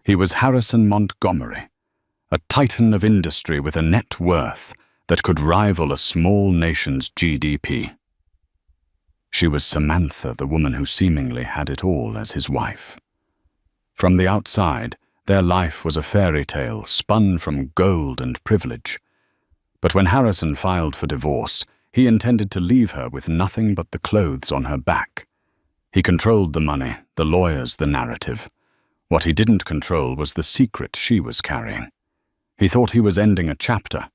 He was Harrison Montgomery, a titan of industry with a net worth that could rival a small nation's GDP. She was Samantha, the woman who seemingly had it all as his wife. From the outside, their life was a fairy tale spun from gold and privilege. But when Harrison filed for divorce, he intended to leave her with nothing but the clothes on her back. He controlled the money, the lawyers, the narrative. What he didn't control was the secret she was carrying. He thought he was ending a chapter,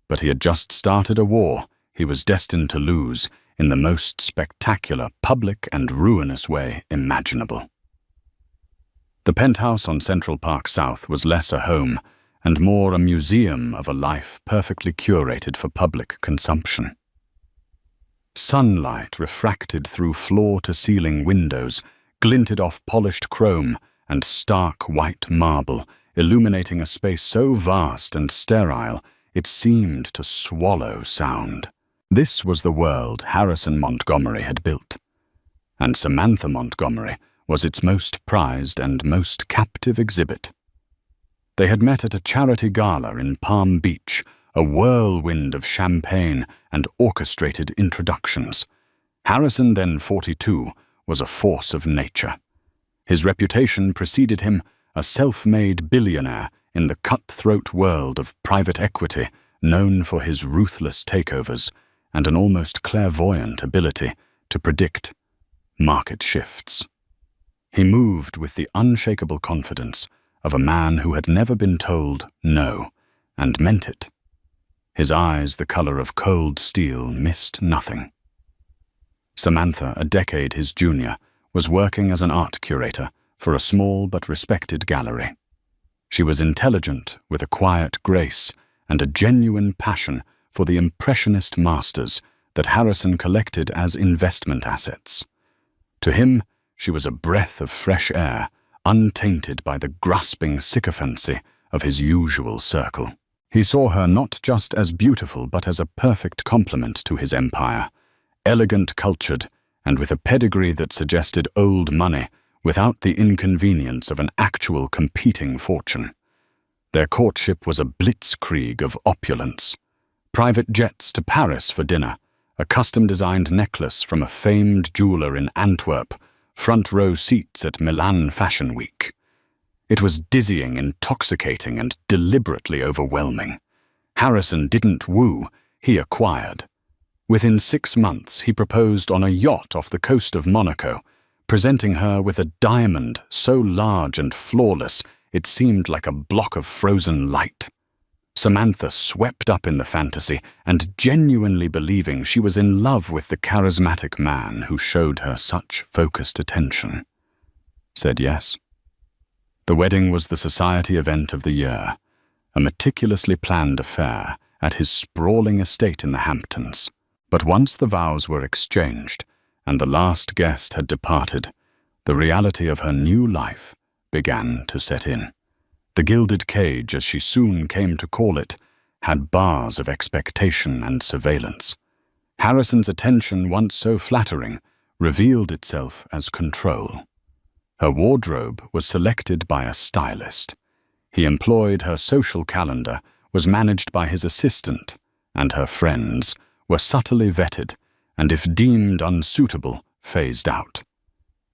but he had just started a war he was destined to lose in the most spectacular, public, and ruinous way imaginable. The penthouse on Central Park South was less a home and more a museum of a life perfectly curated for public consumption. Sunlight refracted through floor-to-ceiling windows, glinted off polished chrome and stark white marble, illuminating a space so vast and sterile it seemed to swallow sound. This was the world Harrison Montgomery had built, and Samantha Montgomery was its most prized and most captive exhibit. They had met at a charity gala in Palm Beach, a whirlwind of champagne and orchestrated introductions. Harrison, then 42, was a force of nature. His reputation preceded him, a self-made billionaire in the cutthroat world of private equity, known for his ruthless takeovers and an almost clairvoyant ability to predict market shifts. He moved with the unshakable confidence of a man who had never been told no, and meant it. His eyes, the color of cold steel, missed nothing. Samantha, a decade his junior, was working as an art curator for a small but respected gallery. She was intelligent, with a quiet grace and a genuine passion for the impressionist masters that Harrison collected as investment assets. To him, she was a breath of fresh air, untainted by the grasping sycophancy of his usual circle. He saw her not just as beautiful but as a perfect complement to his empire, elegant, cultured, and with a pedigree that suggested old money without the inconvenience of an actual competing fortune. Their courtship was a blitzkrieg of opulence. Private jets to Paris for dinner, a custom-designed necklace from a famed jeweler in Antwerp, front-row seats at Milan Fashion Week. It was dizzying, intoxicating, and deliberately overwhelming. Harrison didn't woo, he acquired. Within 6 months, he proposed on a yacht off the coast of Monaco, presenting her with a diamond so large and flawless it seemed like a block of frozen light. Samantha swept up in the fantasy and genuinely believing she was in love with the charismatic man who showed her such focused attention, said yes. The wedding was the society event of the year, a meticulously planned affair at his sprawling estate in the Hamptons. But once the vows were exchanged and the last guest had departed, the reality of her new life began to set in. The gilded cage, as she soon came to call it, had bars of expectation and surveillance. Harrison's attention, once so flattering, revealed itself as control. Her wardrobe was selected by a stylist. He employed her social calendar, was managed by his assistant, and her friends were subtly vetted, and if deemed unsuitable, phased out.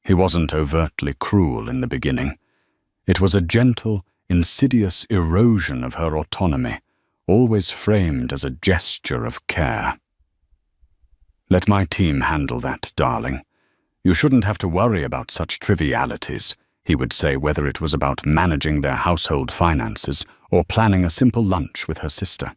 He wasn't overtly cruel in the beginning. It was a gentle, insidious erosion of her autonomy, always framed as a gesture of care. "Let my team handle that, darling. You shouldn't have to worry about such trivialities," he would say, whether it was about managing their household finances or planning a simple lunch with her sister.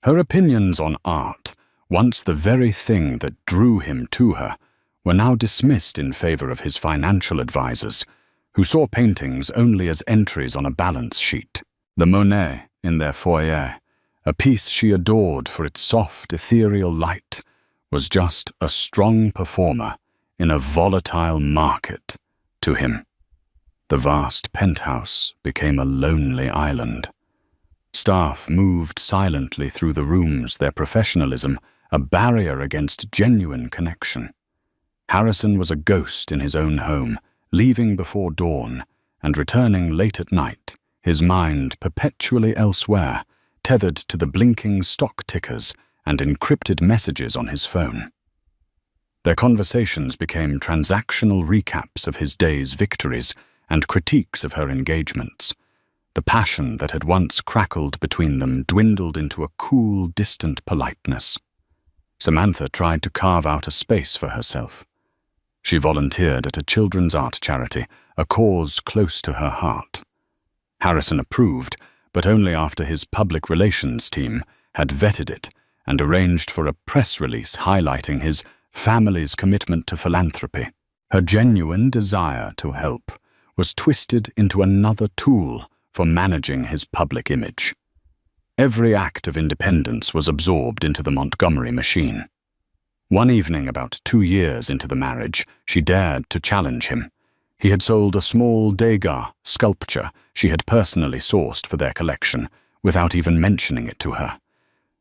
Her opinions on art, once the very thing that drew him to her, were now dismissed in favor of his financial advisors, who saw paintings only as entries on a balance sheet. The Monet in their foyer, a piece she adored for its soft, ethereal light, was just a strong performer in a volatile market to him. The vast penthouse became a lonely island. Staff moved silently through the rooms, their professionalism a barrier against genuine connection. Harrison was a ghost in his own home, leaving before dawn, and returning late at night, his mind perpetually elsewhere, tethered to the blinking stock tickers and encrypted messages on his phone. Their conversations became transactional recaps of his day's victories and critiques of her engagements. The passion that had once crackled between them dwindled into a cool, distant politeness. Samantha tried to carve out a space for herself. She volunteered at a children's art charity, a cause close to her heart. Harrison approved, but only after his public relations team had vetted it and arranged for a press release highlighting his family's commitment to philanthropy. Her genuine desire to help was twisted into another tool for managing his public image. Every act of independence was absorbed into the Montgomery machine. One evening, about 2 years into the marriage, she dared to challenge him. He had sold a small Degas sculpture she had personally sourced for their collection, without even mentioning it to her.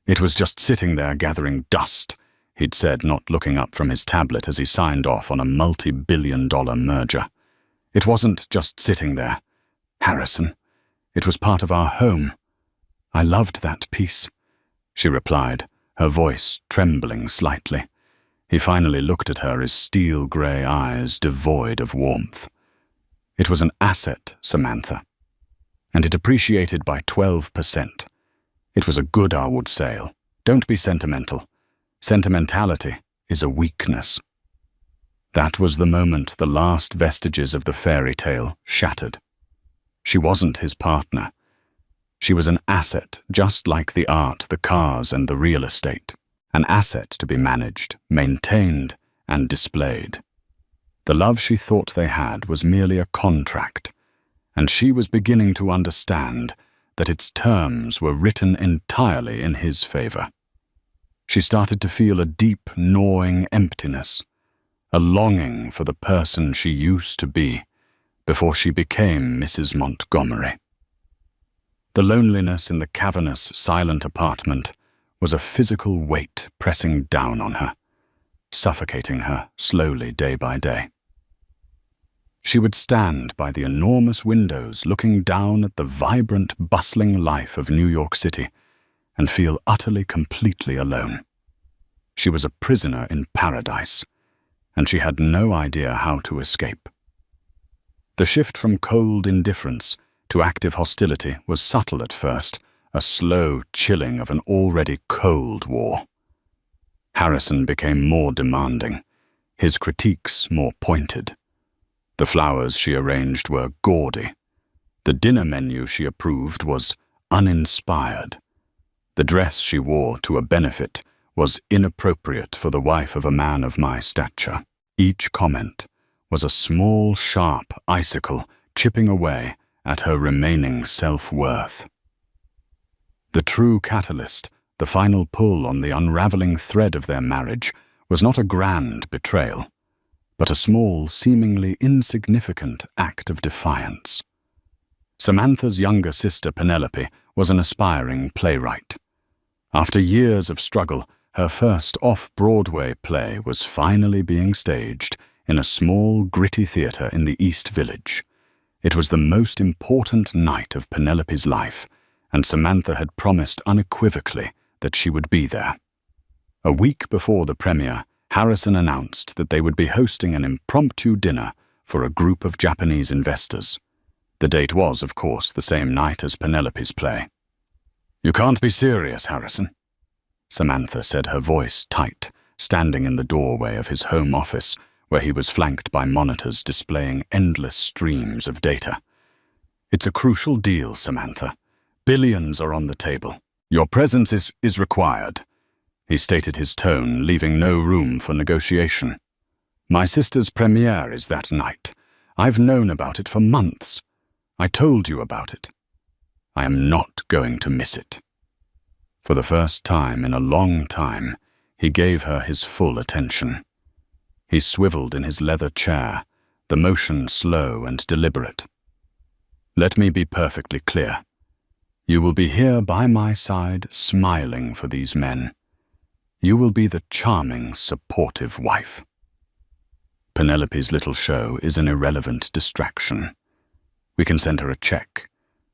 "It was just sitting there gathering dust," he'd said, not looking up from his tablet as he signed off on a multi-billion-dollar merger. "It wasn't just sitting there, Harrison. It was part of our home. I loved that piece," she replied, her voice trembling slightly. He finally looked at her, his steel-grey eyes devoid of warmth. "It was an asset, Samantha, and it appreciated by 12%. It was a Goodwood sale. Don't be sentimental. Sentimentality is a weakness." That was the moment the last vestiges of the fairy tale shattered. She wasn't his partner. She was an asset, just like the art, the cars, and the real estate. An asset to be managed, maintained, and displayed. The love she thought they had was merely a contract, and she was beginning to understand that its terms were written entirely in his favor. She started to feel a deep, gnawing emptiness, a longing for the person she used to be before she became Mrs. Montgomery. The loneliness in the cavernous, silent apartment was a physical weight pressing down on her, suffocating her slowly day by day. She would stand by the enormous windows looking down at the vibrant, bustling life of New York City and feel utterly, completely alone. She was a prisoner in paradise, and she had no idea how to escape. The shift from cold indifference to active hostility was subtle at first, a slow chilling of an already cold war. Harrison became more demanding, his critiques more pointed. The flowers she arranged were gaudy. The dinner menu she approved was uninspired. The dress she wore to a benefit was inappropriate for the wife of a man of my stature. Each comment was a small, sharp icicle chipping away at her remaining self-worth. The true catalyst, the final pull on the unraveling thread of their marriage, was not a grand betrayal, but a small, seemingly insignificant act of defiance. Samantha's younger sister, Penelope, was an aspiring playwright. After years of struggle, her first off-Broadway play was finally being staged in a small, gritty theater in the East Village. It was the most important night of Penelope's life, and Samantha had promised unequivocally that she would be there. A week before the premiere, Harrison announced that they would be hosting an impromptu dinner for a group of Japanese investors. The date was, of course, the same night as Penelope's play. "You can't be serious, Harrison," Samantha said, her voice tight, standing in the doorway of his home office, where he was flanked by monitors displaying endless streams of data. "It's a crucial deal, Samantha. Billions are on the table. Your presence is required," he stated, his tone leaving no room for negotiation. "My sister's premiere is that night. I've known about it for months. I told you about it. I am not going to miss it." For the first time in a long time, he gave her his full attention. He swiveled in his leather chair, the motion slow and deliberate. "Let me be perfectly clear. You will be here by my side, smiling for these men. You will be the charming, supportive wife. Penelope's little show is an irrelevant distraction. We can send her a check.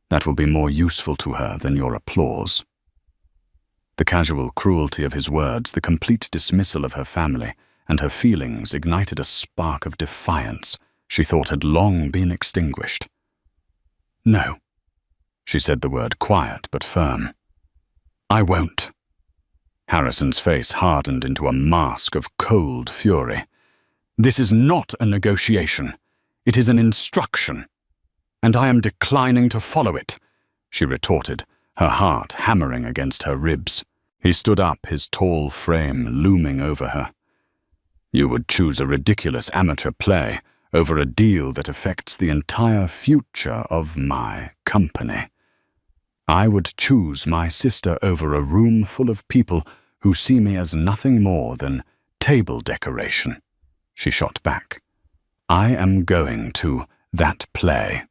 That will be more useful to her than your applause." The casual cruelty of his words, the complete dismissal of her family, and her feelings ignited a spark of defiance she thought had long been extinguished. "No," she said the word quiet but firm. "I won't." Harrison's face hardened into a mask of cold fury. "This is not a negotiation. It is an instruction. And I am declining to follow it," she retorted, her heart hammering against her ribs. He stood up, his tall frame looming over her. "You would choose a ridiculous amateur play over a deal that affects the entire future of my company. I would choose my sister over a room full of people who see me as nothing more than table decoration," she shot back. "I am going to that play."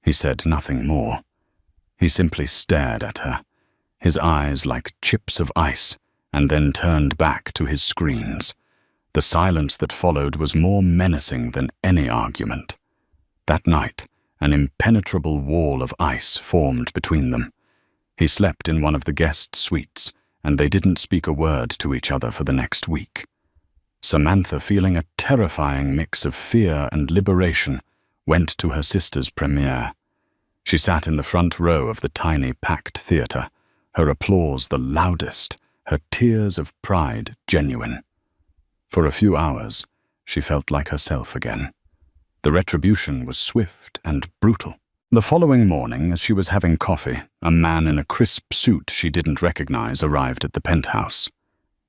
He said nothing more. He simply stared at her, his eyes like chips of ice, and then turned back to his screens. The silence that followed was more menacing than any argument. That night, an impenetrable wall of ice formed between them. He slept in one of the guest suites, and they didn't speak a word to each other for the next week. Samantha, feeling a terrifying mix of fear and liberation, went to her sister's premiere. She sat in the front row of the tiny, packed theatre, her applause the loudest, her tears of pride genuine. For a few hours, she felt like herself again. The retribution was swift and brutal. The following morning, as she was having coffee, a man in a crisp suit she didn't recognize arrived at the penthouse.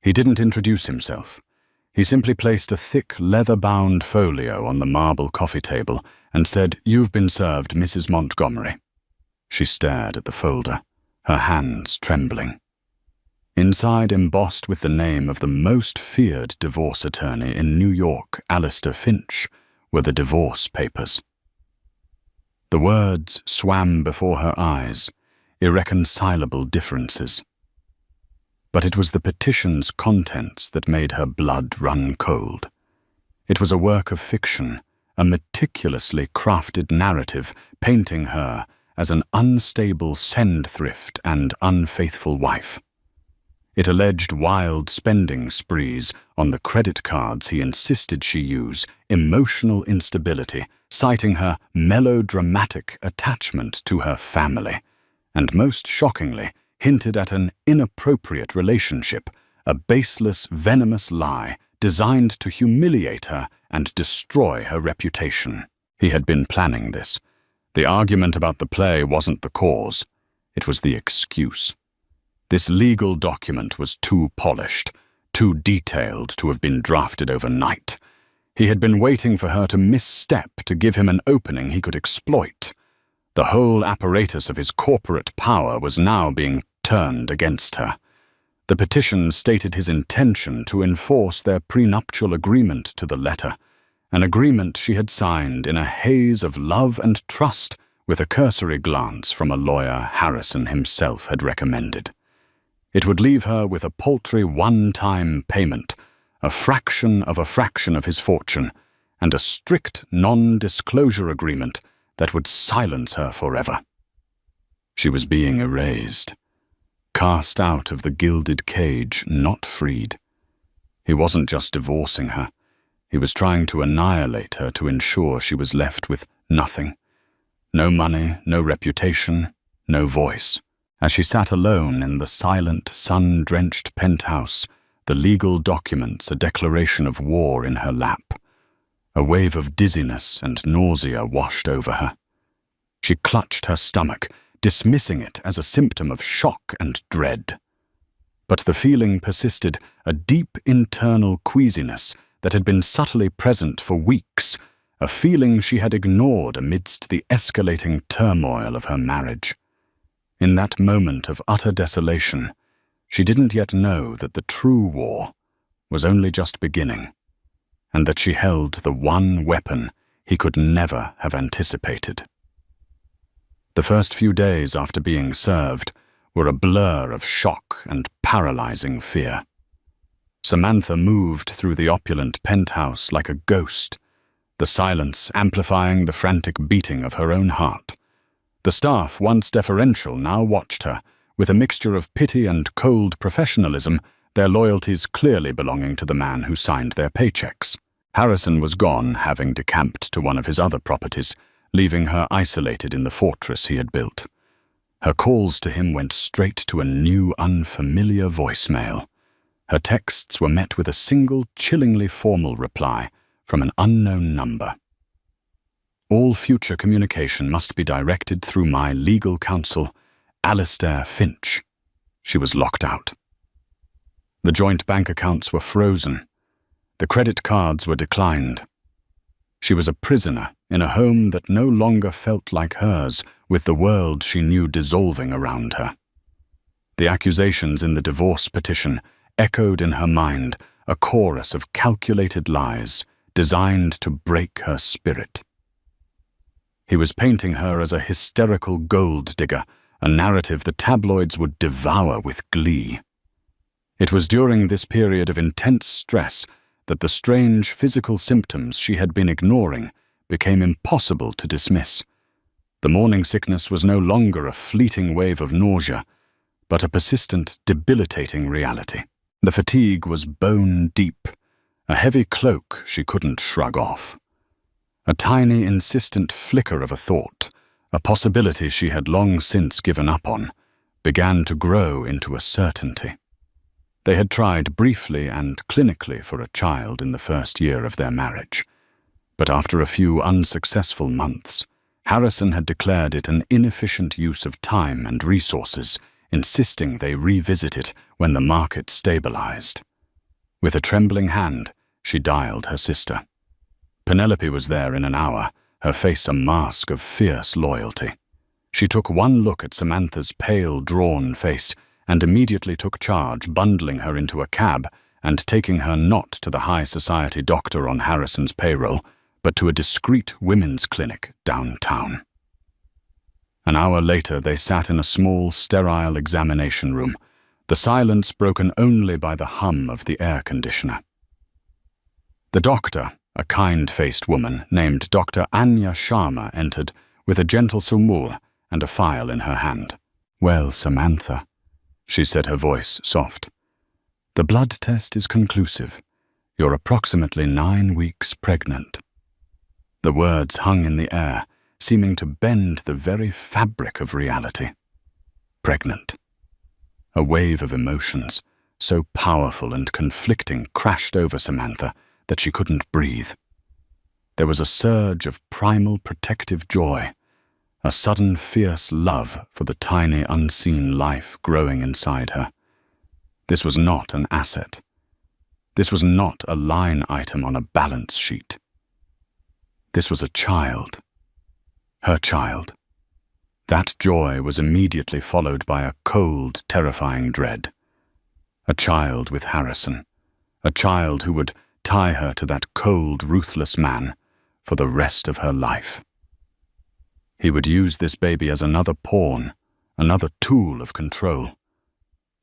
He didn't introduce himself. He simply placed a thick, leather-bound folio on the marble coffee table and said, "You've been served, Mrs. Montgomery." She stared at the folder, her hands trembling. Inside, embossed with the name of the most feared divorce attorney in New York, Alistair Finch, were the divorce papers. The words swam before her eyes, irreconcilable differences. But it was the petition's contents that made her blood run cold. It was a work of fiction, a meticulously crafted narrative painting her as an unstable spendthrift and unfaithful wife. It alleged wild spending sprees on the credit cards he insisted she use, emotional instability, citing her melodramatic attachment to her family, and most shockingly, hinted at an inappropriate relationship, a baseless, venomous lie designed to humiliate her and destroy her reputation. He had been planning this. The argument about the play wasn't the cause. It was the excuse. This legal document was too polished, too detailed to have been drafted overnight. He had been waiting for her to misstep to give him an opening he could exploit. The whole apparatus of his corporate power was now being turned against her. The petition stated his intention to enforce their prenuptial agreement to the letter, an agreement she had signed in a haze of love and trust with a cursory glance from a lawyer Harrison himself had recommended. It would leave her with a paltry one-time payment, a fraction of his fortune, and a strict non-disclosure agreement that would silence her forever. She was being erased, cast out of the gilded cage, not freed. He wasn't just divorcing her. He was trying to annihilate her to ensure she was left with nothing. No money, no reputation, no voice. As she sat alone in the silent, sun-drenched penthouse, the legal documents a declaration of war in her lap, a wave of dizziness and nausea washed over her. She clutched her stomach, dismissing it as a symptom of shock and dread. But the feeling persisted, a deep internal queasiness that had been subtly present for weeks, a feeling she had ignored amidst the escalating turmoil of her marriage. In that moment of utter desolation, she didn't yet know that the true war was only just beginning, and that she held the one weapon he could never have anticipated. The first few days after being served were a blur of shock and paralyzing fear. Samantha moved through the opulent penthouse like a ghost, the silence amplifying the frantic beating of her own heart. The staff, once deferential, now watched her, with a mixture of pity and cold professionalism, their loyalties clearly belonging to the man who signed their paychecks. Harrison was gone, having decamped to one of his other properties, leaving her isolated in the fortress he had built. Her calls to him went straight to a new, unfamiliar voicemail. Her texts were met with a single, chillingly formal reply from an unknown number. All future communication must be directed through my legal counsel, Alistair Finch. She was locked out. The joint bank accounts were frozen. The credit cards were declined. She was a prisoner in a home that no longer felt like hers, with the world she knew dissolving around her. The accusations in the divorce petition echoed in her mind, a chorus of calculated lies designed to break her spirit. He was painting her as a hysterical gold digger, a narrative the tabloids would devour with glee. It was during this period of intense stress that the strange physical symptoms she had been ignoring became impossible to dismiss. The morning sickness was no longer a fleeting wave of nausea, but a persistent, debilitating reality. The fatigue was bone deep, a heavy cloak she couldn't shrug off. A tiny, insistent flicker of a thought, a possibility she had long since given up on, began to grow into a certainty. They had tried briefly and clinically for a child in the first year of their marriage, but after a few unsuccessful months, Harrison had declared it an inefficient use of time and resources, insisting they revisit it when the market stabilized. With a trembling hand, she dialed her sister. Penelope was there in an hour, her face a mask of fierce loyalty. She took one look at Samantha's pale, drawn face and immediately took charge, bundling her into a cab and taking her not to the high society doctor on Harrison's payroll, but to a discreet women's clinic downtown. An hour later, they sat in a small, sterile examination room, the silence broken only by the hum of the air conditioner. The doctor, a kind-faced woman named Dr. Anya Sharma, entered with a gentle sumul and a file in her hand. "Well, Samantha," she said, her voice soft. "The blood test is conclusive. You're approximately 9 weeks pregnant." The words hung in the air, seeming to bend the very fabric of reality. Pregnant. A wave of emotions, so powerful and conflicting, crashed over Samantha that she couldn't breathe. There was a surge of primal protective joy, a sudden fierce love for the tiny unseen life growing inside her. This was not an asset. This was not a line item on a balance sheet. This was a child. Her child. That joy was immediately followed by a cold, terrifying dread. A child with Harrison. A child who would tie her to that cold, ruthless man for the rest of her life. He would use this baby as another pawn, another tool of control.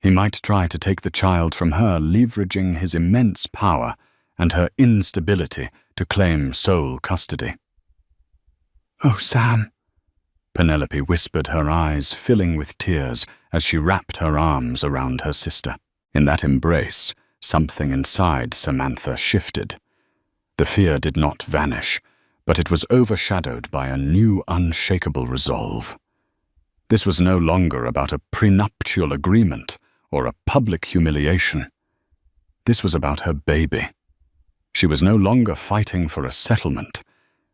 He might try to take the child from her, leveraging his immense power and her instability to claim sole custody. "Oh, Sam," Penelope whispered, her eyes filling with tears as she wrapped her arms around her sister. In that embrace, something inside Samantha shifted. The fear did not vanish, but it was overshadowed by a new, unshakable resolve. This was no longer about a prenuptial agreement or a public humiliation. This was about her baby. She was no longer fighting for a settlement.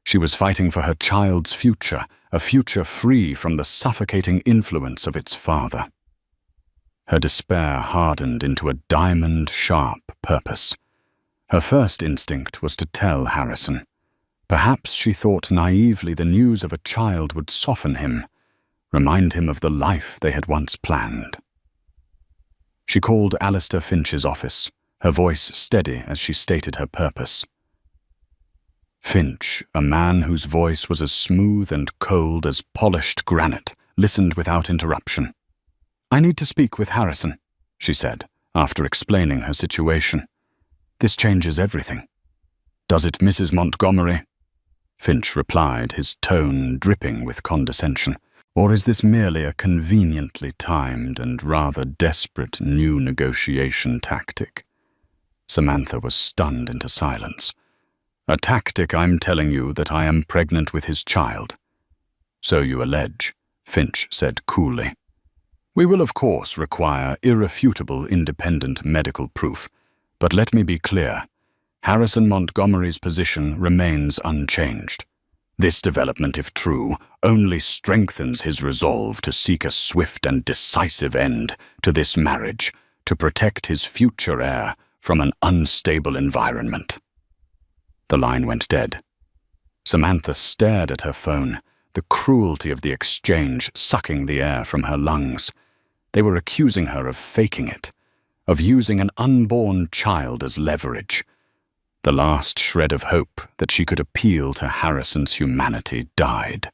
She was fighting for her child's future, a future free from the suffocating influence of its father. Her despair hardened into a diamond-sharp purpose. Her first instinct was to tell Harrison. Perhaps she thought naively the news of a child would soften him, remind him of the life they had once planned. She called Alistair Finch's office, her voice steady as she stated her purpose. Finch, a man whose voice was as smooth and cold as polished granite, listened without interruption. "I need to speak with Harrison," she said, after explaining her situation. "This changes everything." "Does it, Mrs. Montgomery?" Finch replied, his tone dripping with condescension. "Or is this merely a conveniently timed and rather desperate new negotiation tactic?" Samantha was stunned into silence. "A tactic I'm telling you that I am pregnant with his child." "So you allege," Finch said coolly. "We will of course require irrefutable independent medical proof, but let me be clear. Harrison Montgomery's position remains unchanged. This development, if true, only strengthens his resolve to seek a swift and decisive end to this marriage, to protect his future heir from an unstable environment." The line went dead. Samantha stared at her phone, the cruelty of the exchange sucking the air from her lungs. They were accusing her of faking it, of using an unborn child as leverage. The last shred of hope that she could appeal to Harrison's humanity died.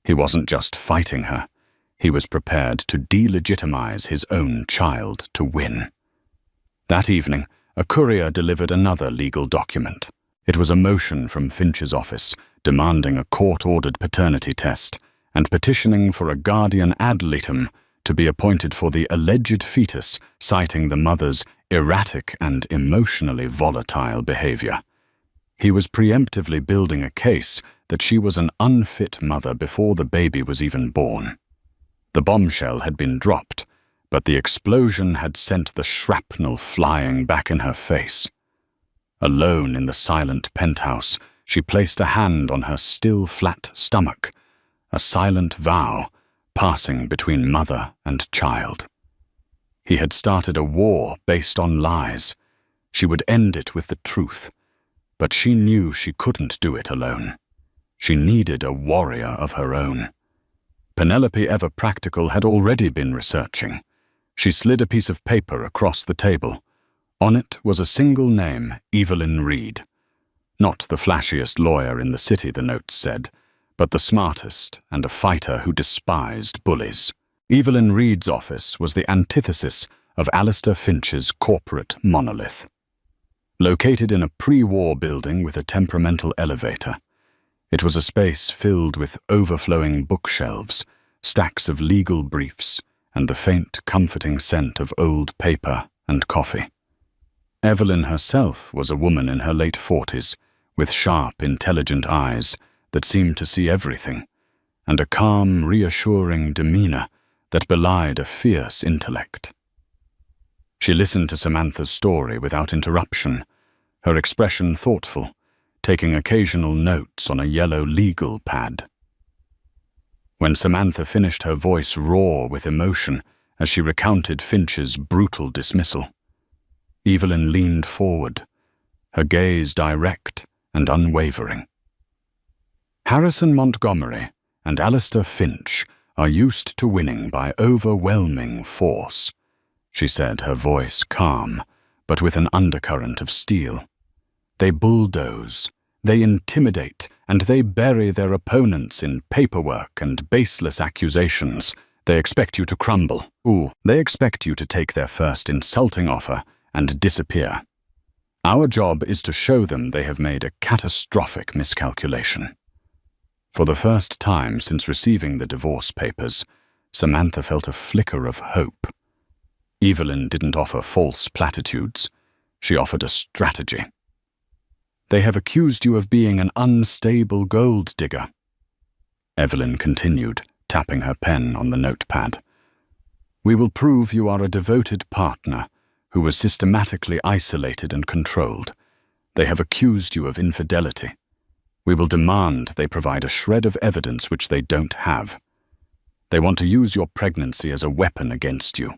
He wasn't just fighting her. He was prepared to delegitimize his own child to win. That evening, a courier delivered another legal document. It was a motion from Finch's office demanding a court-ordered paternity test and petitioning for a guardian ad litem to be appointed for the alleged fetus, citing the mother's erratic and emotionally volatile behavior. He was preemptively building a case that she was an unfit mother before the baby was even born. The bombshell had been dropped, but the explosion had sent the shrapnel flying back in her face. Alone in the silent penthouse, she placed a hand on her still flat stomach, a silent vow passing between mother and child. He had started a war based on lies. She would end it with the truth, but she knew she couldn't do it alone. She needed a warrior of her own. Penelope Ever-Practical had already been researching. She slid a piece of paper across the table. On it was a single name, Evelyn Reed. Not the flashiest lawyer in the city, the notes said, but the smartest and a fighter who despised bullies. Evelyn Reed's office was the antithesis of Alistair Finch's corporate monolith. Located in a pre-war building with a temperamental elevator, it was a space filled with overflowing bookshelves, stacks of legal briefs, and the faint, comforting scent of old paper and coffee. Evelyn herself was a woman in her late 40s, with sharp, intelligent eyes that seemed to see everything, and a calm, reassuring demeanor that belied a fierce intellect. She listened to Samantha's story without interruption, her expression thoughtful, taking occasional notes on a yellow legal pad. When Samantha finished, her voice raw with emotion as she recounted Finch's brutal dismissal. Evelyn leaned forward, her gaze direct and unwavering. "Harrison Montgomery and Alistair Finch are used to winning by overwhelming force," she said, her voice calm, but with an undercurrent of steel. "They bulldoze, they intimidate, and they bury their opponents in paperwork and baseless accusations. They expect you to crumble. They expect you to take their first insulting offer and disappear. Our job is to show them they have made a catastrophic miscalculation." For the first time since receiving the divorce papers, Samantha felt a flicker of hope. Evelyn didn't offer false platitudes. She offered a strategy. "They have accused you of being an unstable gold digger," Evelyn continued, tapping her pen on the notepad. "We will prove you are a devoted partner who was systematically isolated and controlled. They have accused you of infidelity. We will demand they provide a shred of evidence which they don't have. They want to use your pregnancy as a weapon against you.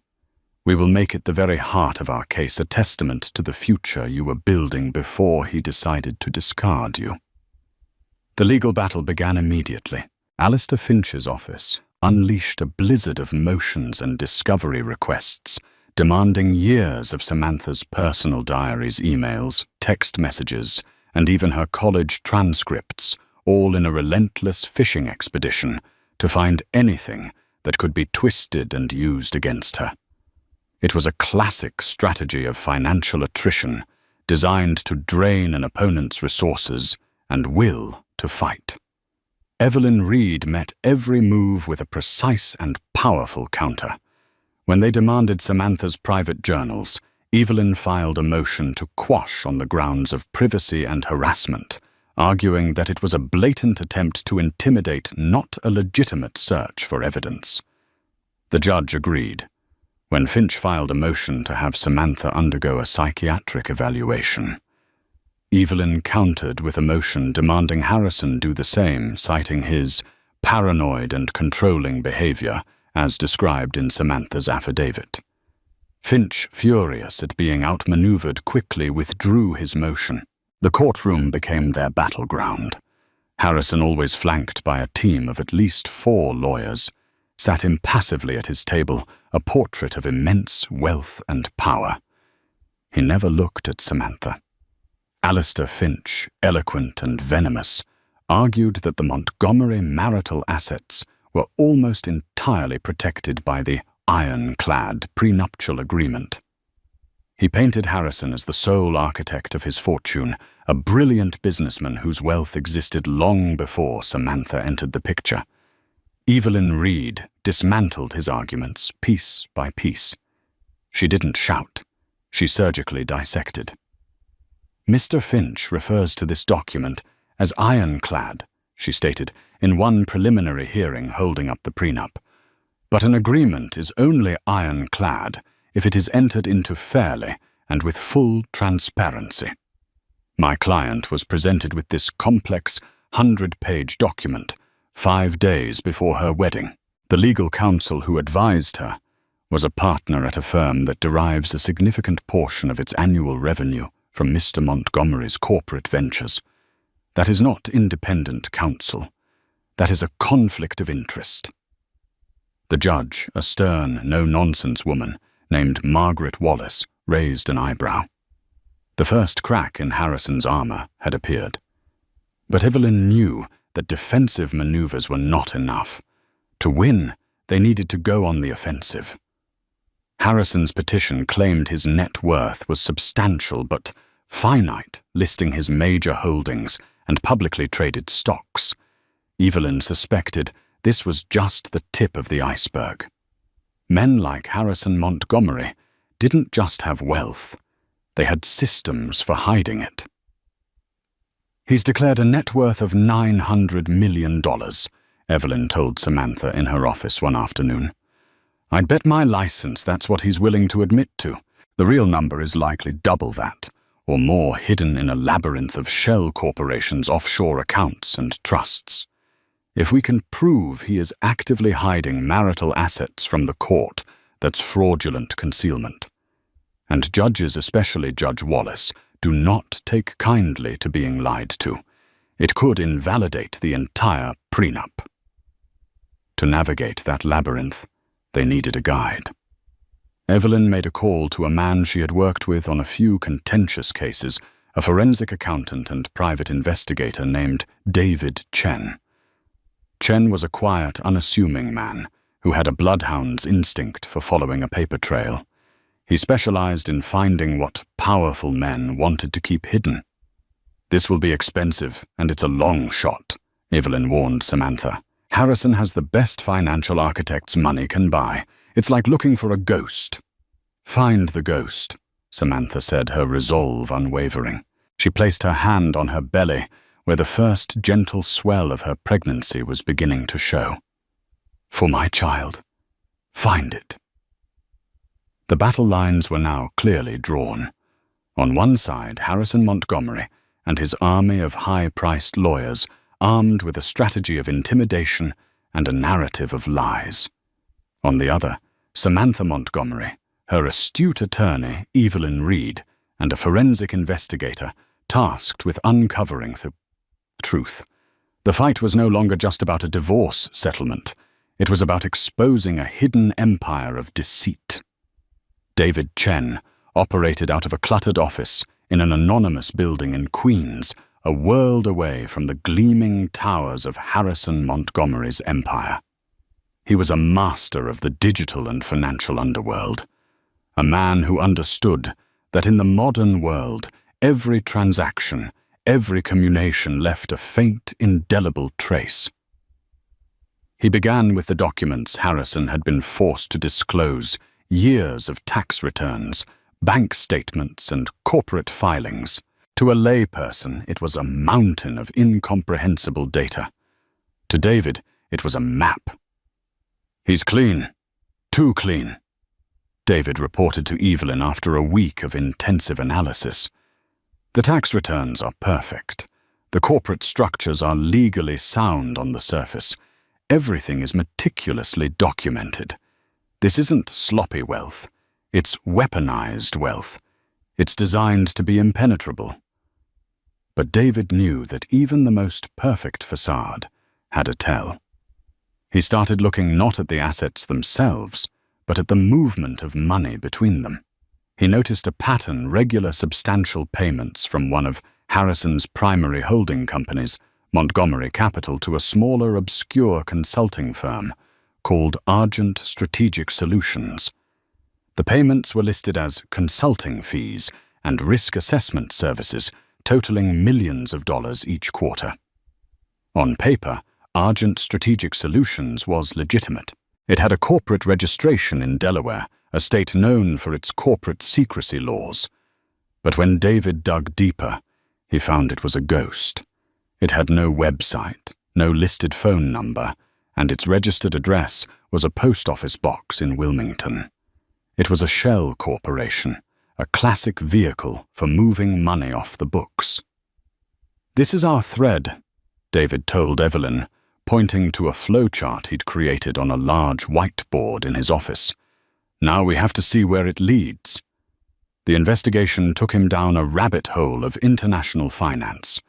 We will make it the very heart of our case, a testament to the future you were building before he decided to discard you." The legal battle began immediately. Alistair Finch's office unleashed a blizzard of motions and discovery requests, demanding years of Samantha's personal diaries, emails, text messages, and even her college transcripts, all in a relentless fishing expedition to find anything that could be twisted and used against her. It was a classic strategy of financial attrition, designed to drain an opponent's resources and will to fight. Evelyn Reed met every move with a precise and powerful counter. When they demanded Samantha's private journals, Evelyn filed a motion to quash on the grounds of privacy and harassment, arguing that it was a blatant attempt to intimidate, not a legitimate search for evidence. The judge agreed. When Finch filed a motion to have Samantha undergo a psychiatric evaluation, Evelyn countered with a motion demanding Harrison do the same, citing his paranoid and controlling behavior as described in Samantha's affidavit. Finch, furious at being outmaneuvered, quickly withdrew his motion. The courtroom became their battleground. Harrison, always flanked by a team of at least 4 lawyers, sat impassively at his table, a portrait of immense wealth and power. He never looked at Samantha. Alistair Finch, eloquent and venomous, argued that the Montgomery marital assets were almost entirely protected by the ironclad prenuptial agreement. He painted Harrison as the sole architect of his fortune, a brilliant businessman whose wealth existed long before Samantha entered the picture. Evelyn Reed dismantled his arguments piece by piece. She didn't shout. She surgically dissected. Mr. Finch refers to this document as ironclad, she stated, in one preliminary hearing holding up the prenup. But an agreement is only ironclad if it is entered into fairly and with full transparency. My client was presented with this complex 100-page document 5 days before her wedding. The legal counsel who advised her was a partner at a firm that derives a significant portion of its annual revenue from Mr. Montgomery's corporate ventures. That is not independent counsel. That is a conflict of interest. The judge, a stern, no-nonsense woman named Margaret Wallace, raised an eyebrow. The first crack in Harrison's armor had appeared. But Evelyn knew that defensive maneuvers were not enough. To win, they needed to go on the offensive. Harrison's petition claimed his net worth was substantial but finite, listing his major holdings and publicly traded stocks. Evelyn suspected this was just the tip of the iceberg. Men like Harrison Montgomery didn't just have wealth, they had systems for hiding it. He's declared a net worth of $900 million, Evelyn told Samantha in her office one afternoon. I'd bet my license that's what he's willing to admit to. The real number is likely double that, or more, hidden in a labyrinth of shell corporations' offshore accounts and trusts. If we can prove he is actively hiding marital assets from the court, that's fraudulent concealment. And judges, especially Judge Wallace, do not take kindly to being lied to. It could invalidate the entire prenup. To navigate that labyrinth, they needed a guide. Evelyn made a call to a man she had worked with on a few contentious cases, a forensic accountant and private investigator named David Chen. Chen was a quiet, unassuming man who had a bloodhound's instinct for following a paper trail. He specialized in finding what powerful men wanted to keep hidden. This will be expensive, and it's a long shot, Evelyn warned Samantha. Harrison has the best financial architects money can buy. It's like looking for a ghost. Find the ghost, Samantha said, her resolve unwavering. She placed her hand on her belly, where the first gentle swell of her pregnancy was beginning to show. For my child, find it. The battle lines were now clearly drawn. On one side, Harrison Montgomery and his army of high-priced lawyers, armed with a strategy of intimidation and a narrative of lies. On the other, Samantha Montgomery, her astute attorney, Evelyn Reed, and a forensic investigator tasked with uncovering the truth. The fight was no longer just about a divorce settlement. It was about exposing a hidden empire of deceit. David Chen operated out of a cluttered office in an anonymous building in Queens, a world away from the gleaming towers of Harrison Montgomery's empire. He was a master of the digital and financial underworld, a man who understood that in the modern world, every transaction, every communication left a faint, indelible trace. He began with the documents Harrison had been forced to disclose: years of tax returns, bank statements, and corporate filings. To a layperson, it was a mountain of incomprehensible data. To David, it was a map. "He's clean. Too clean," David reported to Evelyn after a week of intensive analysis. "The tax returns are perfect. The corporate structures are legally sound on the surface. Everything is meticulously documented. This isn't sloppy wealth. It's weaponized wealth. It's designed to be impenetrable." But David knew that even the most perfect facade had a tell. He started looking not at the assets themselves, but at the movement of money between them. He noticed a pattern: regular substantial payments from one of Harrison's primary holding companies, Montgomery Capital, to a smaller, obscure consulting firm called Argent Strategic Solutions. The payments were listed as consulting fees and risk assessment services, totaling millions of dollars each quarter. On paper, Argent Strategic Solutions was legitimate. It had a corporate registration in Delaware, a state known for its corporate secrecy laws. But when David dug deeper, he found it was a ghost. It had no website, no listed phone number, and its registered address was a post office box in Wilmington. It was a shell corporation, a classic vehicle for moving money off the books. "This is our thread," David told Evelyn, pointing to a flowchart he'd created on a large whiteboard in his office. "Now we have to see where it leads." The investigation took him down a rabbit hole of international finance.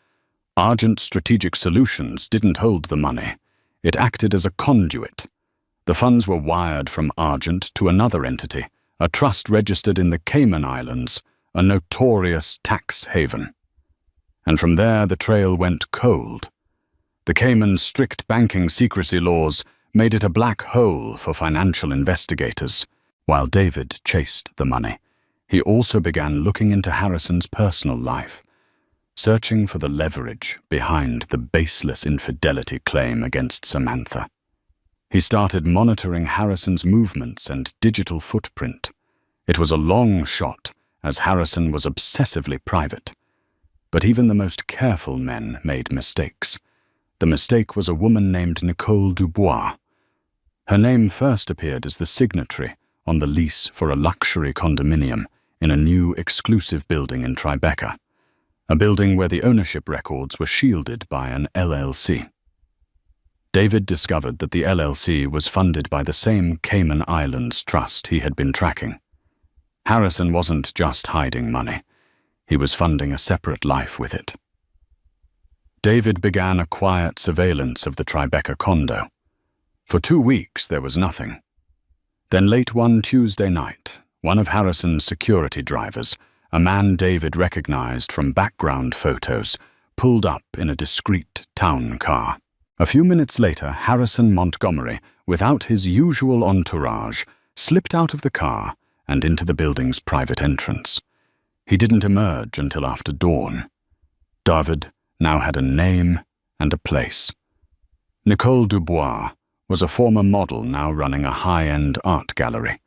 Argent Strategic Solutions didn't hold the money. It acted as a conduit. The funds were wired from Argent to another entity, a trust registered in the Cayman Islands, a notorious tax haven. And from there the trail went cold. The Cayman's strict banking secrecy laws made it a black hole for financial investigators. While David chased the money, he also began looking into Harrison's personal life, searching for the leverage behind the baseless infidelity claim against Samantha. He started monitoring Harrison's movements and digital footprint. It was a long shot, as Harrison was obsessively private. But even the most careful men made mistakes. The mistake was a woman named Nicole Dubois. Her name first appeared as the signatory on the lease for a luxury condominium in a new exclusive building in Tribeca, a building where the ownership records were shielded by an LLC. David discovered that the LLC was funded by the same Cayman Islands trust he had been tracking. Harrison wasn't just hiding money. He was funding a separate life with it. David began a quiet surveillance of the Tribeca condo. For 2 weeks there was nothing. Then late one Tuesday night, one of Harrison's security drivers, a man David recognized from background photos, pulled up in a discreet town car. A few minutes later, Harrison Montgomery, without his usual entourage, slipped out of the car and into the building's private entrance. He didn't emerge until after dawn. David now had a name and a place. Nicole Dubois was a former model now running a high-end art gallery.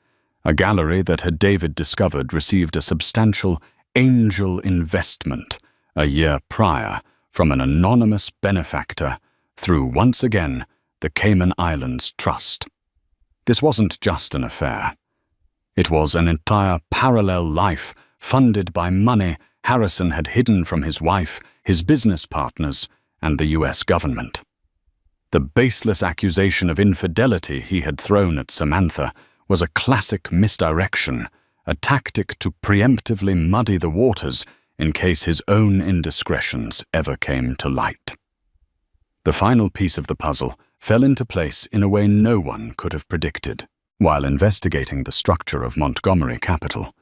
A gallery that, had David discovered, received a substantial angel investment a year prior from an anonymous benefactor through, once again, the Cayman Islands Trust. This wasn't just an affair. It was an entire parallel life funded by money Harrison had hidden from his wife, his business partners, and the US government. The baseless accusation of infidelity he had thrown at Samantha was a classic misdirection, a tactic to preemptively muddy the waters in case his own indiscretions ever came to light. The final piece of the puzzle fell into place in a way no one could have predicted. While investigating the structure of Montgomery Capital,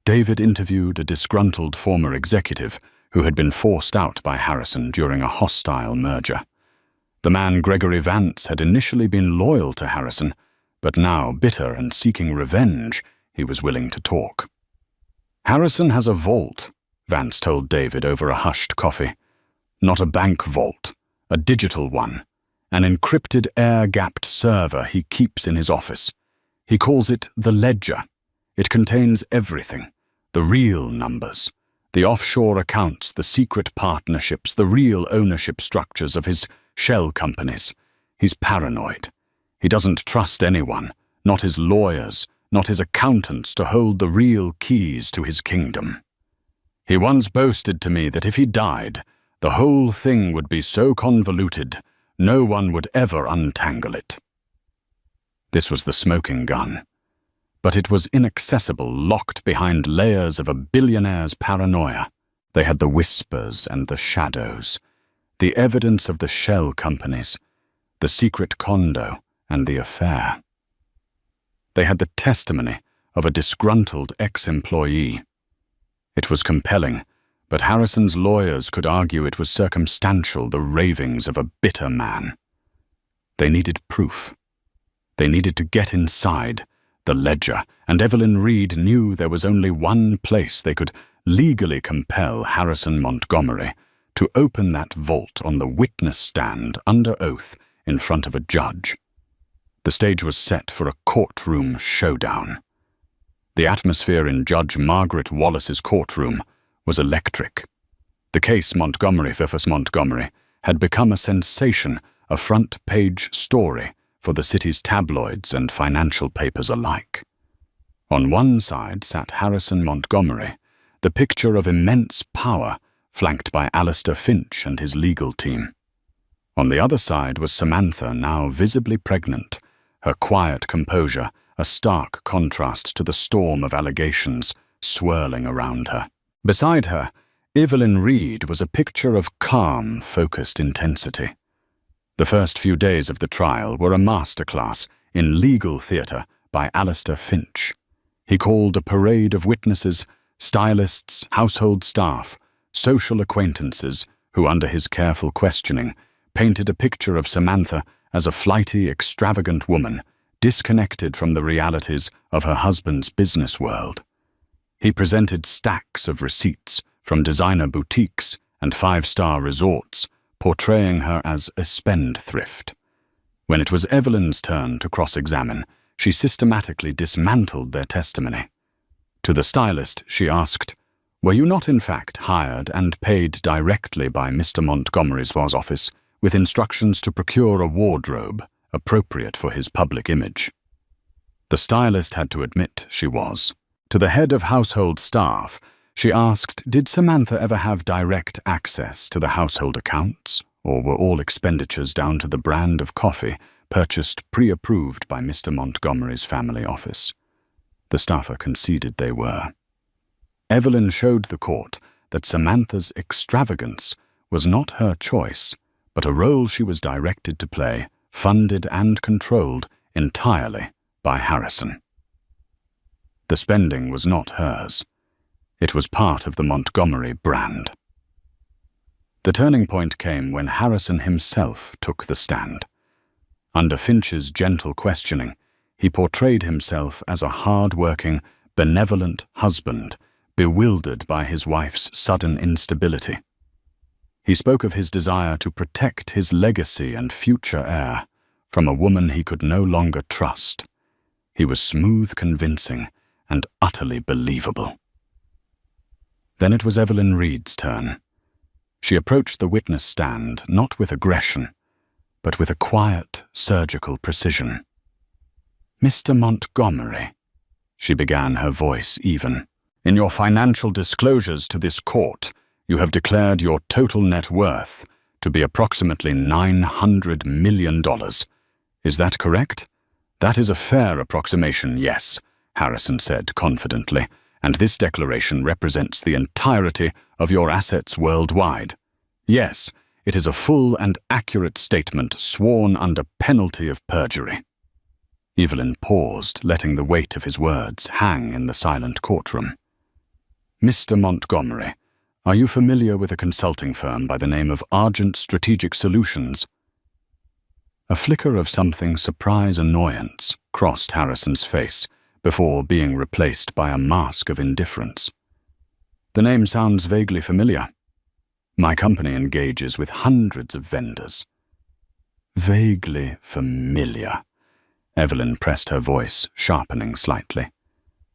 David interviewed a disgruntled former executive who had been forced out by Harrison during a hostile merger. The man Gregory Vance had initially been loyal to Harrison, but now, bitter and seeking revenge, he was willing to talk. "Harrison has a vault," Vance told David over a hushed coffee. Not a bank vault, a digital one, an encrypted air-gapped server he keeps in his office. He calls it the ledger. It contains everything, the real numbers, the offshore accounts, the secret partnerships, the real ownership structures of his shell companies. He's paranoid. He doesn't trust anyone, not his lawyers, not his accountants, to hold the real keys to his kingdom. He once boasted to me that if he died, the whole thing would be so convoluted, no one would ever untangle it. This was the smoking gun. But it was inaccessible, locked behind layers of a billionaire's paranoia. They had the whispers and the shadows, the evidence of the shell companies, the secret condo and the affair. They had the testimony of a disgruntled ex-employee. It was compelling, but Harrison's lawyers could argue it was circumstantial, the ravings of a bitter man. They needed proof. They needed to get inside the ledger, and Evelyn Reed knew there was only one place they could legally compel Harrison Montgomery to open that vault on the witness stand under oath in front of a judge. The stage was set for a courtroom showdown. The atmosphere in Judge Margaret Wallace's courtroom was electric. The case Montgomery vs. Montgomery had become a sensation, a front-page story for the city's tabloids and financial papers alike. On one side sat Harrison Montgomery, the picture of immense power, flanked by Alistair Finch and his legal team. On the other side was Samantha, now visibly pregnant, her quiet composure a stark contrast to the storm of allegations swirling around her. Beside her, Evelyn Reed was a picture of calm, focused intensity. The first few days of the trial were a masterclass in legal theatre by Alistair Finch. He called a parade of witnesses, stylists, household staff, social acquaintances who, under his careful questioning, painted a picture of Samantha as a flighty, extravagant woman, disconnected from the realities of her husband's business world. He presented stacks of receipts from designer boutiques and five-star resorts, portraying her as a spendthrift. When it was Evelyn's turn to cross-examine, she systematically dismantled their testimony. To the stylist, she asked, "Were you not in fact hired and paid directly by Mr. Montgomery's office with instructions to procure a wardrobe appropriate for his public image?" The stylist had to admit she was. To the head of household staff, she asked, did Samantha ever have direct access to the household accounts, or were all expenditures down to the brand of coffee purchased pre-approved by Mr. Montgomery's family office? The staffer conceded they were. Evelyn showed the court that Samantha's extravagance was not her choice, but a role she was directed to play, funded and controlled entirely by Harrison. The spending was not hers. It was part of the Montgomery brand. The turning point came when Harrison himself took the stand. Under Finch's gentle questioning, he portrayed himself as a hard-working, benevolent husband, bewildered by his wife's sudden instability. He spoke of his desire to protect his legacy and future heir from a woman he could no longer trust. He was smooth, convincing, and utterly believable. Then it was Evelyn Reed's turn. She approached the witness stand not with aggression, but with a quiet, surgical precision. "Mr. Montgomery," she began, her voice even, "in your financial disclosures to this court, you have declared your total net worth to be approximately $900 million. Is that correct?" "That is a fair approximation, yes," Harrison said confidently, "and this declaration represents the entirety of your assets worldwide. Yes, it is a full and accurate statement sworn under penalty of perjury." Evelyn paused, letting the weight of his words hang in the silent courtroom. "Mr. Montgomery, are you familiar with a consulting firm by the name of Argent Strategic Solutions?" A flicker of something surprise annoyance crossed Harrison's face before being replaced by a mask of indifference. "The name sounds vaguely familiar." My company engages with hundreds of vendors. Vaguely familiar. Evelyn pressed her voice, sharpening slightly.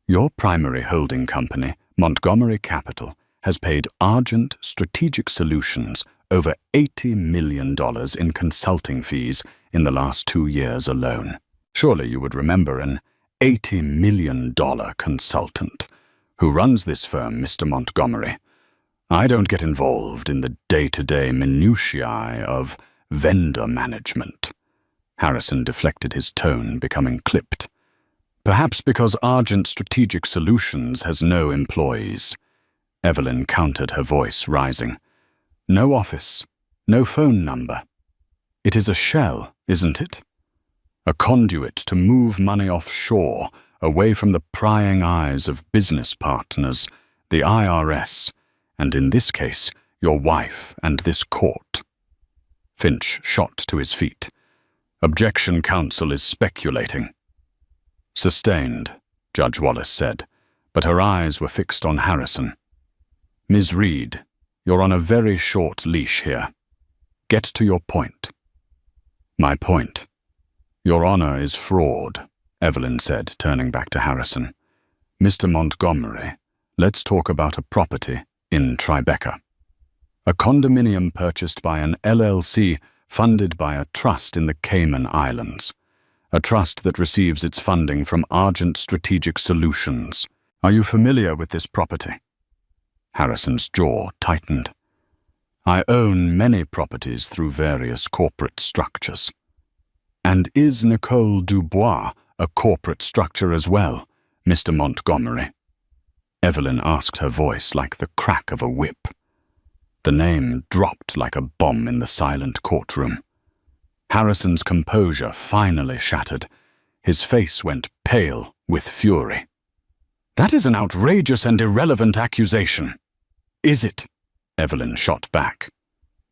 Your primary holding company, Montgomery Capital, has paid Argent Strategic Solutions over $80 million in consulting fees in the last 2 years alone. Surely you would remember an $80 million consultant. Who runs this firm, Mr. Montgomery? I don't get involved in the day-to-day minutiae of vendor management. Harrison deflected his tone, becoming clipped. Perhaps because Argent Strategic Solutions has no employees. Evelyn countered, her voice rising. No office, no phone number. It is a shell, isn't it? A conduit to move money offshore, away from the prying eyes of business partners, the IRS, and in this case, your wife and this court. Finch shot to his feet. Objection, counsel is speculating. Sustained, Judge Wallace said, but her eyes were fixed on Harrison. Ms. Reed, you're on a very short leash here. Get to your point. My point. Your honor is fraud, Evelyn said, turning back to Harrison. Mr. Montgomery, let's talk about a property in Tribeca. A condominium purchased by an LLC funded by a trust in the Cayman Islands. A trust that receives its funding from Argent Strategic Solutions. Are you familiar with this property? Harrison's jaw tightened. I own many properties through various corporate structures. And is Nicole Dubois a corporate structure as well, Mr. Montgomery? Evelyn asked, her voice like the crack of a whip. The name dropped like a bomb in the silent courtroom. Harrison's composure finally shattered. His face went pale with fury. That is an outrageous and irrelevant accusation. Is it? Evelyn shot back.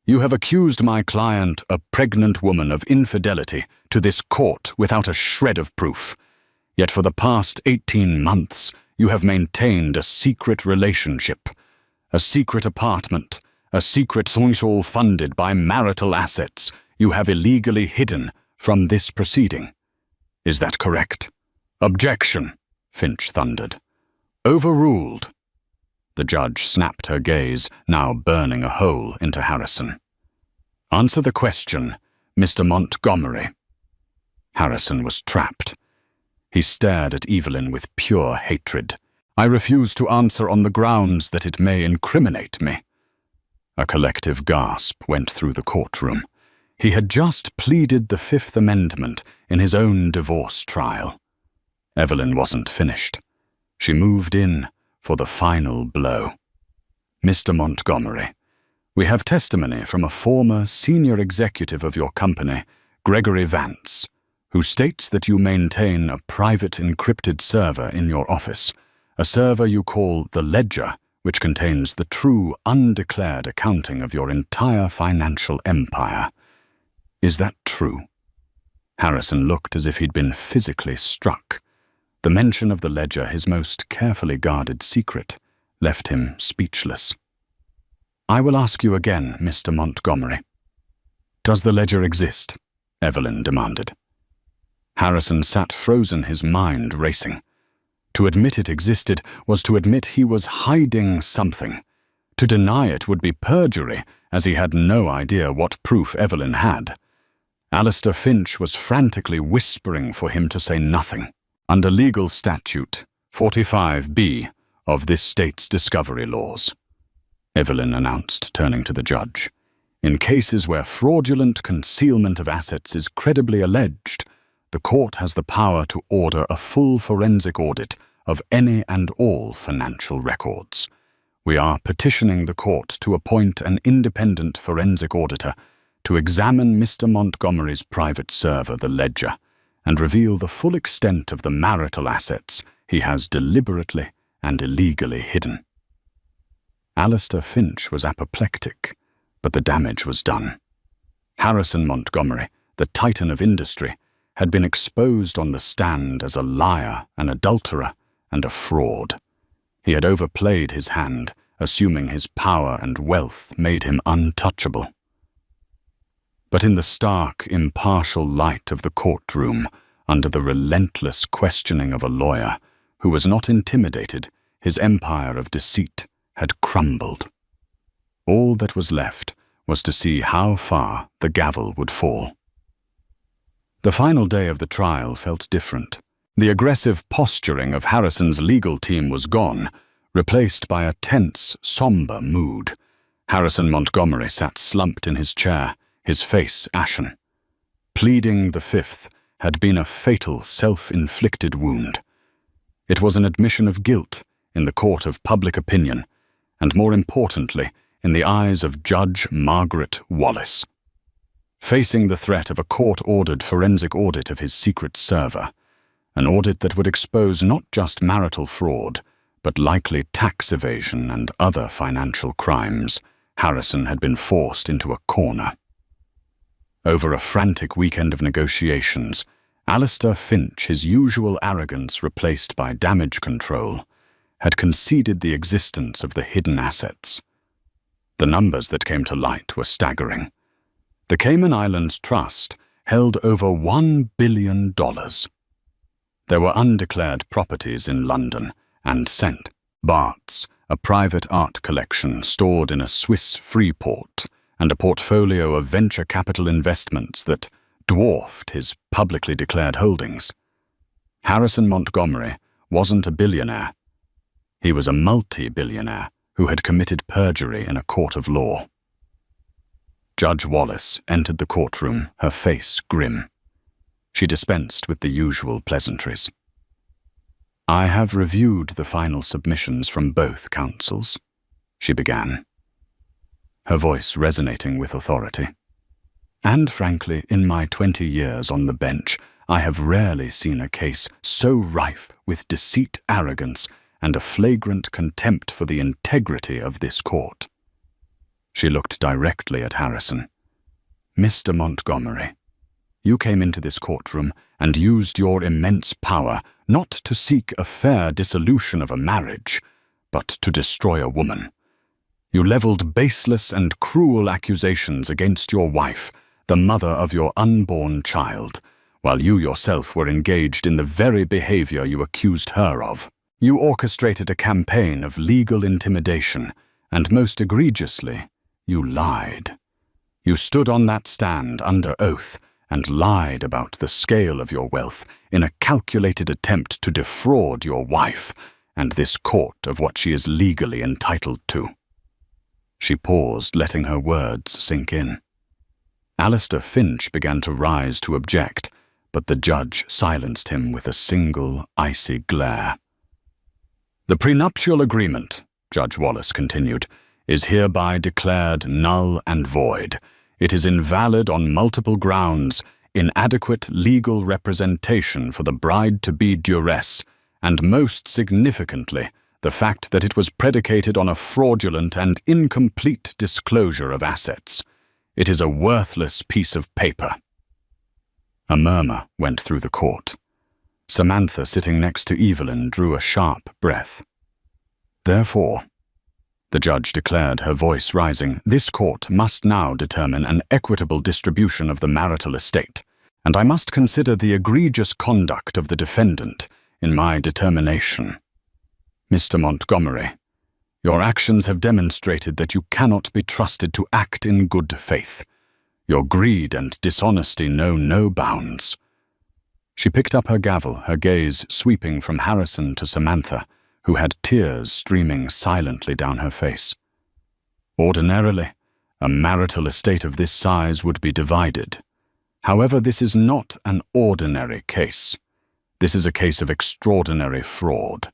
You have accused my client, a pregnant woman, of infidelity to this court without a shred of proof. Yet for the past 18 months, you have maintained a secret relationship, a secret apartment, a secret social funded by marital assets you have illegally hidden from this proceeding. Is that correct? Objection, Finch thundered. Overruled. The judge snapped her gaze, now burning a hole into Harrison. Answer the question, Mr. Montgomery. Harrison was trapped. He stared at Evelyn with pure hatred. I refuse to answer on the grounds that it may incriminate me. A collective gasp went through the courtroom. He had just pleaded the Fifth Amendment in his own divorce trial. Evelyn wasn't finished. She moved in for the final blow. Mr. Montgomery, we have testimony from a former senior executive of your company, Gregory Vance, who states that you maintain a private encrypted server in your office, a server you call the Ledger, which contains the true, undeclared accounting of your entire financial empire. Is that true? Harrison looked as if he'd been physically struck. The mention of the Ledger, his most carefully guarded secret, left him speechless. I will ask you again, Mr. Montgomery. Does the Ledger exist? Evelyn demanded. Harrison sat frozen, his mind racing. To admit it existed was to admit he was hiding something. To deny it would be perjury, as he had no idea what proof Evelyn had. Alistair Finch was frantically whispering for him to say nothing. Under legal statute 45B of this state's discovery laws, Evelyn announced, turning to the judge. In cases where fraudulent concealment of assets is credibly alleged, the court has the power to order a full forensic audit of any and all financial records. We are petitioning the court to appoint an independent forensic auditor to examine Mr. Montgomery's private server, the Ledger, and reveal the full extent of the marital assets he has deliberately and illegally hidden. Alistair Finch was apoplectic, but the damage was done. Harrison Montgomery, the titan of industry, had been exposed on the stand as a liar, an adulterer, and a fraud. He had overplayed his hand assuming his power and wealth made him untouchable. But in the stark, impartial light of the courtroom, under the relentless questioning of a lawyer who was not intimidated, his empire of deceit had crumbled. All that was left was to see how far the gavel would fall. The final day of the trial felt different. The aggressive posturing of Harrison's legal team was gone, replaced by a tense, somber mood. Harrison Montgomery sat slumped in his chair, his face ashen. Pleading the Fifth had been a fatal, self-inflicted wound. It was an admission of guilt in the court of public opinion, and more importantly, in the eyes of Judge Margaret Wallace. Facing the threat of a court-ordered forensic audit of his secret server, an audit that would expose not just marital fraud, but likely tax evasion and other financial crimes, Harrison had been forced into a corner. Over a frantic weekend of negotiations, Alistair Finch, his usual arrogance replaced by damage control, had conceded the existence of the hidden assets. The numbers that came to light were staggering. The Cayman Islands Trust held over $1 billion. There were undeclared properties in London and St. Bart's, a private art collection stored in a Swiss free port, and a portfolio of venture capital investments that dwarfed his publicly declared holdings. Harrison Montgomery wasn't a billionaire. He was a multi-billionaire who had committed perjury in a court of law. Judge Wallace entered the courtroom, her face grim. She dispensed with the usual pleasantries. "I have reviewed the final submissions from both counsels," she began, her voice resonating with authority. "And frankly, in my 20 years on the bench, I have rarely seen a case so rife with deceit, arrogance, and a flagrant contempt for the integrity of this court." She looked directly at Harrison. "Mr. Montgomery, you came into this courtroom and used your immense power not to seek a fair dissolution of a marriage, but to destroy a woman. You leveled baseless and cruel accusations against your wife, the mother of your unborn child, while you yourself were engaged in the very behavior you accused her of. You orchestrated a campaign of legal intimidation, and most egregiously, you lied. You stood on that stand under oath and lied about the scale of your wealth in a calculated attempt to defraud your wife and this court of what she is legally entitled to." She paused, letting her words sink in. Alistair Finch began to rise to object, but the judge silenced him with a single, icy glare. "The prenuptial agreement," Judge Wallace continued, "is hereby declared null and void. It is invalid on multiple grounds: inadequate legal representation for the bride-to-be duress, and most significantly, the fact that it was predicated on a fraudulent and incomplete disclosure of assets. It is a worthless piece of paper." A murmur went through the court. Samantha, sitting next to Evelyn, drew a sharp breath. "Therefore," the judge declared, her voice rising, "this court must now determine an equitable distribution of the marital estate, and I must consider the egregious conduct of the defendant in my determination. Mr. Montgomery, your actions have demonstrated that you cannot be trusted to act in good faith. Your greed and dishonesty know no bounds." She picked up her gavel, her gaze sweeping from Harrison to Samantha, who had tears streaming silently down her face. Ordinarily, a marital estate of this size would be divided. However, this is not an ordinary case. This is a case of extraordinary fraud.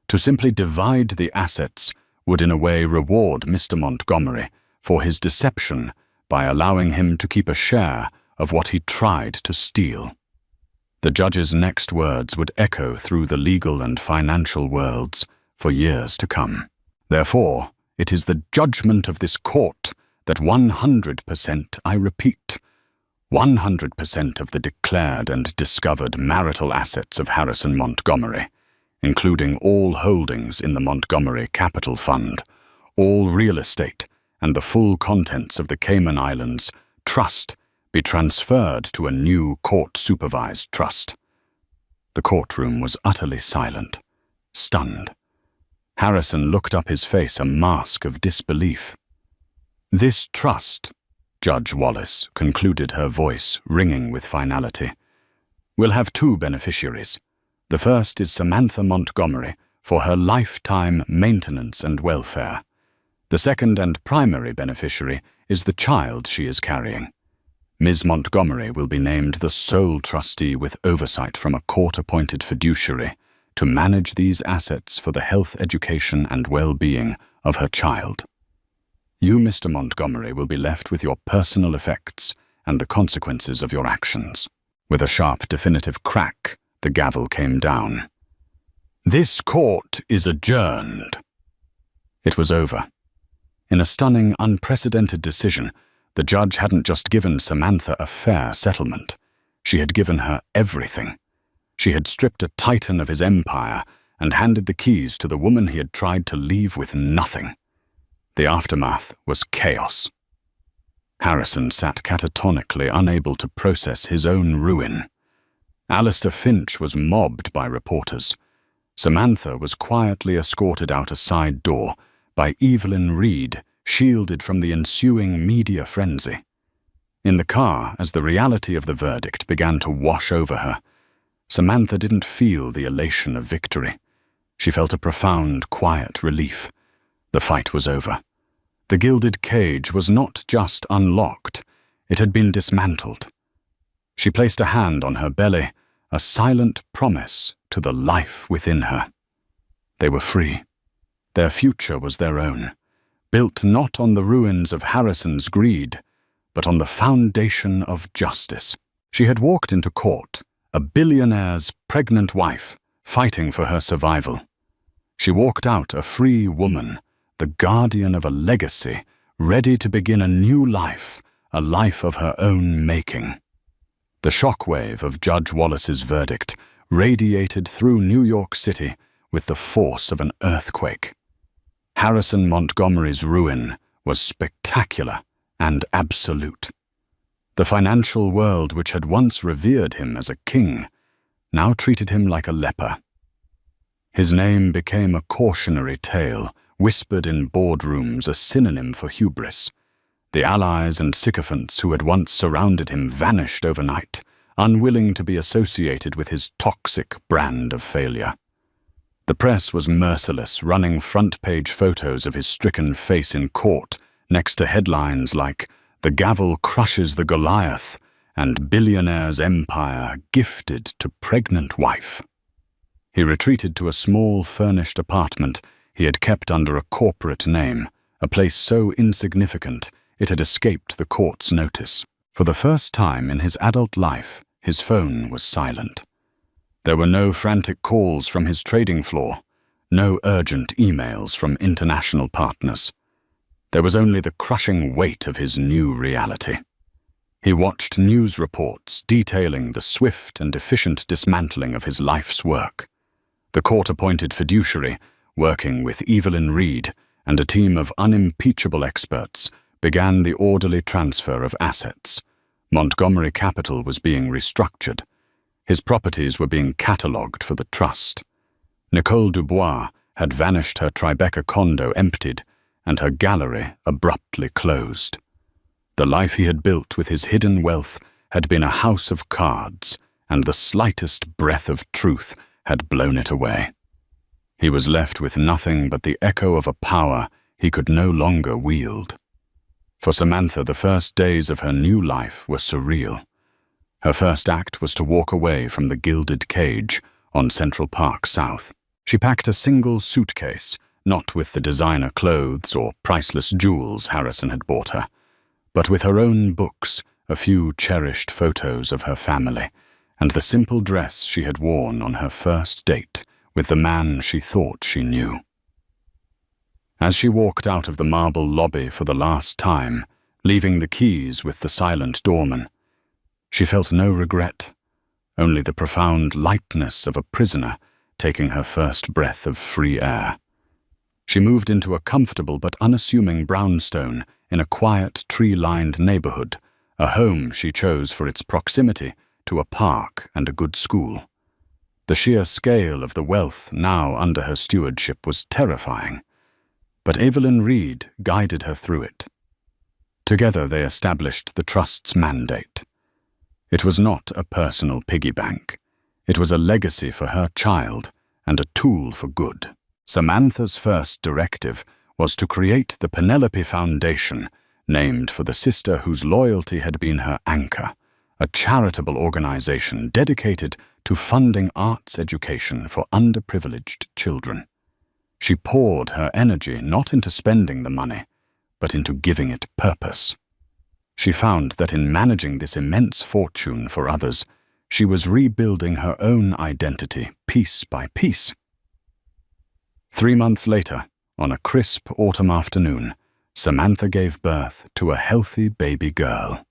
To simply divide the assets would in a way reward Mr. Montgomery for his deception by allowing him to keep a share of what he tried to steal. The judge's next words would echo through the legal and financial worlds for years to come. "Therefore, it is the judgment of this court that 100%, I repeat, 100% of the declared and discovered marital assets of Harrison Montgomery, including all holdings in the Montgomery Capital Fund, all real estate, and the full contents of the Cayman Islands trust be transferred to a new court-supervised trust. The courtroom was utterly silent, stunned. Harrison looked up, his face a mask of disbelief. "This trust," Judge Wallace concluded, her voice ringing with finality, "will have two beneficiaries. The first is Samantha Montgomery for her lifetime maintenance and welfare. The second and primary beneficiary is the child she is carrying. Ms. Montgomery will be named the sole trustee with oversight from a court-appointed fiduciary to manage these assets for the health, education, and well-being of her child. You, Mr. Montgomery, will be left with your personal effects and the consequences of your actions." With a sharp, definitive crack, the gavel came down. "This court is adjourned." It was over. In a stunning, unprecedented decision, the judge hadn't just given Samantha a fair settlement. She had given her everything. She had stripped a titan of his empire and handed the keys to the woman he had tried to leave with nothing. The aftermath was chaos. Harrison sat catatonically, unable to process his own ruin. Alistair Finch was mobbed by reporters. Samantha was quietly escorted out a side door by Evelyn Reed, shielded from the ensuing media frenzy. In the car, as the reality of the verdict began to wash over her, Samantha didn't feel the elation of victory. She felt a profound, quiet relief. The fight was over. The gilded cage was not just unlocked, it had been dismantled. She placed a hand on her belly, a silent promise to the life within her. They were free. Their future was their own, built not on the ruins of Harrison's greed, but on the foundation of justice. She had walked into court, a billionaire's pregnant wife, fighting for her survival. She walked out a free woman, the guardian of a legacy, ready to begin a new life, a life of her own making. The shockwave of Judge Wallace's verdict radiated through New York City with the force of an earthquake. Harrison Montgomery's ruin was spectacular and absolute. The financial world, which had once revered him as a king, now treated him like a leper. His name became a cautionary tale, whispered in boardrooms, a synonym for hubris. The allies and sycophants who had once surrounded him vanished overnight, unwilling to be associated with his toxic brand of failure. The press was merciless, running front-page photos of his stricken face in court, next to headlines like, "The gavel crushes the Goliath," and "Billionaire's empire gifted to pregnant wife." He retreated to a small, furnished apartment he had kept under a corporate name, a place so insignificant it had escaped the court's notice. For the first time in his adult life, his phone was silent. There were no frantic calls from his trading floor, no urgent emails from international partners. There was only the crushing weight of his new reality. He watched news reports detailing the swift and efficient dismantling of his life's work. The court-appointed fiduciary, working with Evelyn Reed and a team of unimpeachable experts, began the orderly transfer of assets. Montgomery Capital was being restructured. His properties were being catalogued for the trust. Nicole Dubois had vanished, her Tribeca condo emptied, and her gallery abruptly closed. The life he had built with his hidden wealth had been a house of cards, and the slightest breath of truth had blown it away. He was left with nothing but the echo of a power he could no longer wield. For Samantha, the first days of her new life were surreal. Her first act was to walk away from the gilded cage on Central Park South. She packed a single suitcase, not with the designer clothes or priceless jewels Harrison had bought her, but with her own books, a few cherished photos of her family, and the simple dress she had worn on her first date with the man she thought she knew. As she walked out of the marble lobby for the last time, leaving the keys with the silent doorman, she felt no regret, only the profound lightness of a prisoner taking her first breath of free air. She moved into a comfortable but unassuming brownstone in a quiet, tree-lined neighborhood, a home she chose for its proximity to a park and a good school. The sheer scale of the wealth now under her stewardship was terrifying, but Evelyn Reed guided her through it. Together they established the trust's mandate. It was not a personal piggy bank. It was a legacy for her child and a tool for good. Samantha's first directive was to create the Penelope Foundation, named for the sister whose loyalty had been her anchor, a charitable organization dedicated to funding arts education for underprivileged children. She poured her energy not into spending the money, but into giving it purpose. She found that in managing this immense fortune for others, she was rebuilding her own identity piece by piece. 3 months later, on a crisp autumn afternoon, Samantha gave birth to a healthy baby girl.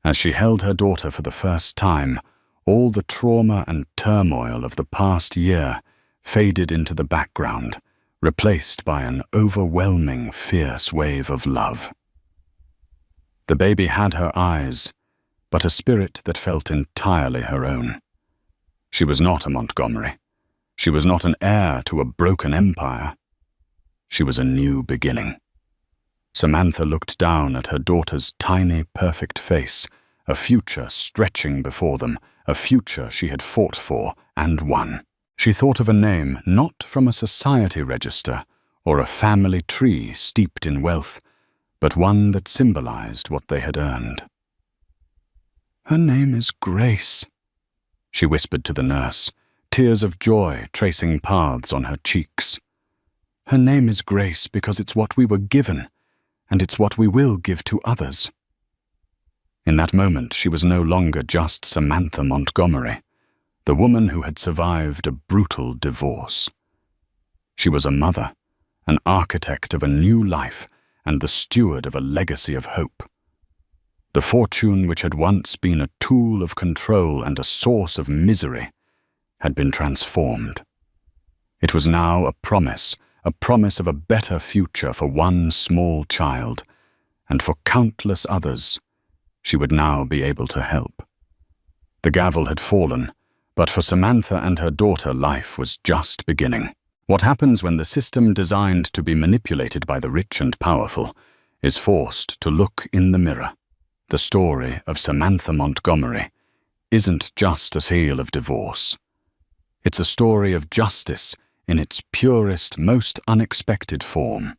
As she held her daughter for the first time, all the trauma and turmoil of the past year faded into the background, replaced by an overwhelming, fierce wave of love. The baby had her eyes, but a spirit that felt entirely her own. She was not a Montgomery. She was not an heir to a broken empire. She was a new beginning. Samantha looked down at her daughter's tiny, perfect face, a future stretching before them, a future she had fought for and won. She thought of a name not from a society register or a family tree steeped in wealth, but one that symbolized what they had earned. "Her name is Grace," she whispered to the nurse, tears of joy tracing paths on her cheeks. "Her name is Grace because it's what we were given, and it's what we will give to others." In that moment, she was no longer just Samantha Montgomery, the woman who had survived a brutal divorce. She was a mother, an architect of a new life, and the steward of a legacy of hope. The fortune which had once been a tool of control and a source of misery had been transformed. It was now a promise of a better future for one small child, and for countless others she would now be able to help. The gavel had fallen, but for Samantha and her daughter, life was just beginning. What happens when the system designed to be manipulated by the rich and powerful is forced to look in the mirror? The story of Samantha Montgomery isn't just a tale of divorce. It's a story of justice in its purest, most unexpected form.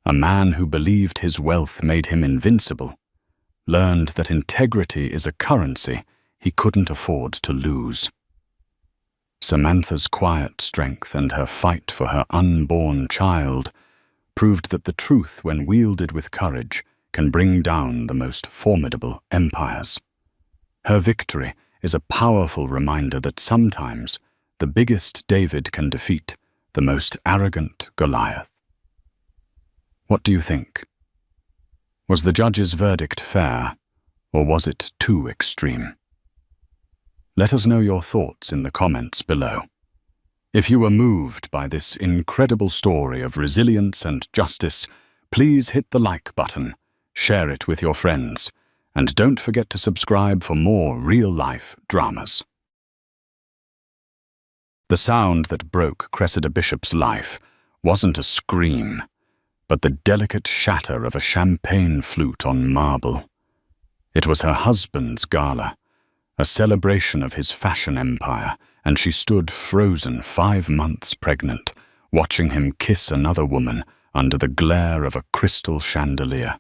A man who believed his wealth made him invincible learned that integrity is a currency he couldn't afford to lose. Samantha's quiet strength and her fight for her unborn child proved that the truth, when wielded with courage, can bring down the most formidable empires. Her victory is a powerful reminder that sometimes the biggest David can defeat the most arrogant Goliath. What do you think? Was the judge's verdict fair, or was it too extreme? Let us know your thoughts in the comments below. If you were moved by this incredible story of resilience and justice, please hit the like button, share it with your friends, and don't forget to subscribe for more real-life dramas. The sound that broke Cressida Bishop's life wasn't a scream, but the delicate shatter of a champagne flute on marble. It was her husband's gala, a celebration of his fashion empire, and she stood frozen 5 months pregnant, watching him kiss another woman under the glare of a crystal chandelier.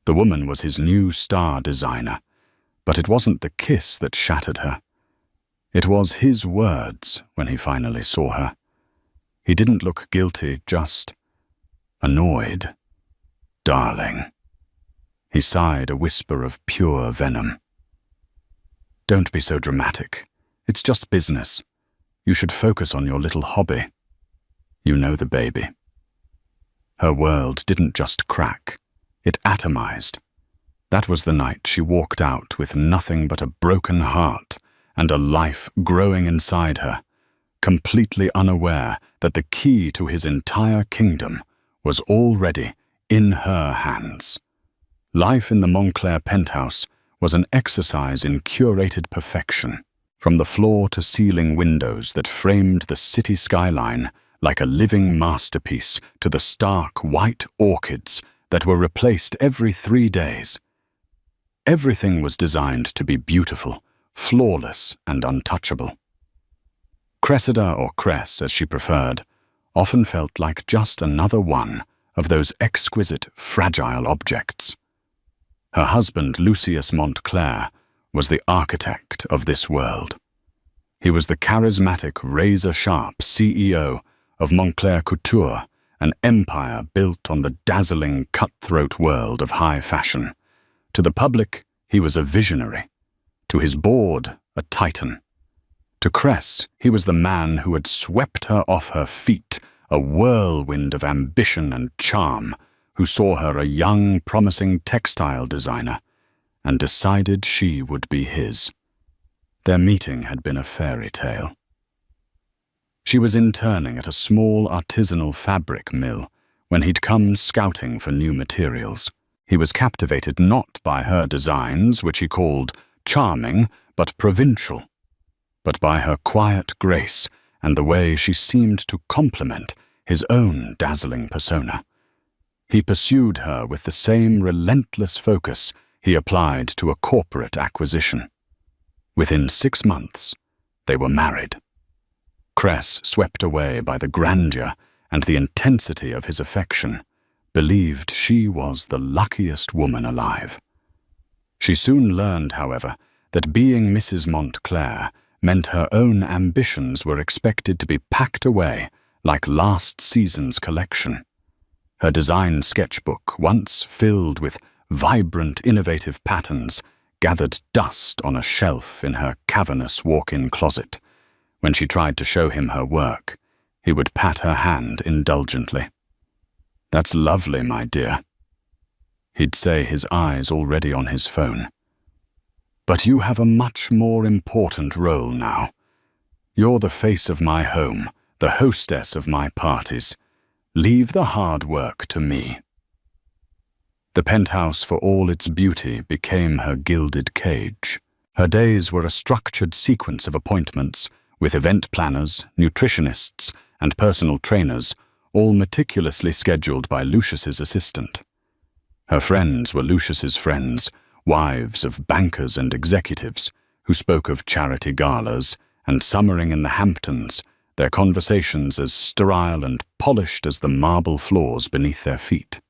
The woman was his new star designer, but it wasn't the kiss that shattered her. It was his words when he finally saw her. He didn't look guilty, just annoyed. "Darling." He sighed, a whisper of pure venom. "Don't be so dramatic. It's just business. You should focus on your little hobby. You know the baby." Her world didn't just crack. It atomized. That was the night she walked out with nothing but a broken heart and a life growing inside her, completely unaware that the key to his entire kingdom was already in her hands. Life in the Montclair penthouse was an exercise in curated perfection, from the floor-to-ceiling windows that framed the city skyline like a living masterpiece to the stark white orchids that were replaced every 3 days. Everything was designed to be beautiful, flawless, and untouchable. Cressida, or Cress as she preferred, often felt like just another one of those exquisite, fragile objects. Her husband, Lucius Montclair, was the architect of this world. He was the charismatic, razor-sharp CEO of Montclair Couture, an empire built on the dazzling, cutthroat world of high fashion. To the public, he was a visionary. To his board, a titan. To Cress, he was the man who had swept her off her feet, a whirlwind of ambition and charm, who saw her a young, promising textile designer, and decided she would be his. Their meeting had been a fairy tale. She was interning at a small artisanal fabric mill when he'd come scouting for new materials. He was captivated not by her designs, which he called charming but provincial, but by her quiet grace and the way she seemed to complement his own dazzling persona. He pursued her with the same relentless focus he applied to a corporate acquisition. Within 6 months, they were married. Cress, swept away by the grandeur and the intensity of his affection, believed she was the luckiest woman alive. She soon learned, however, that being Mrs. Montclair meant her own ambitions were expected to be packed away like last season's collection. Her design sketchbook, once filled with vibrant, innovative patterns, gathered dust on a shelf in her cavernous walk-in closet. When she tried to show him her work, he would pat her hand indulgently. "That's lovely, my dear," he'd say, his eyes already on his phone. "But you have a much more important role now. You're the face of my home, the hostess of my parties. Leave the hard work to me." The penthouse, for all its beauty, became her gilded cage. Her days were a structured sequence of appointments, with event planners, nutritionists, and personal trainers, all meticulously scheduled by Lucius's assistant. Her friends were Lucius's friends, wives of bankers and executives, who spoke of charity galas and summering in the Hamptons, their conversations as sterile and polished as the marble floors beneath their feet.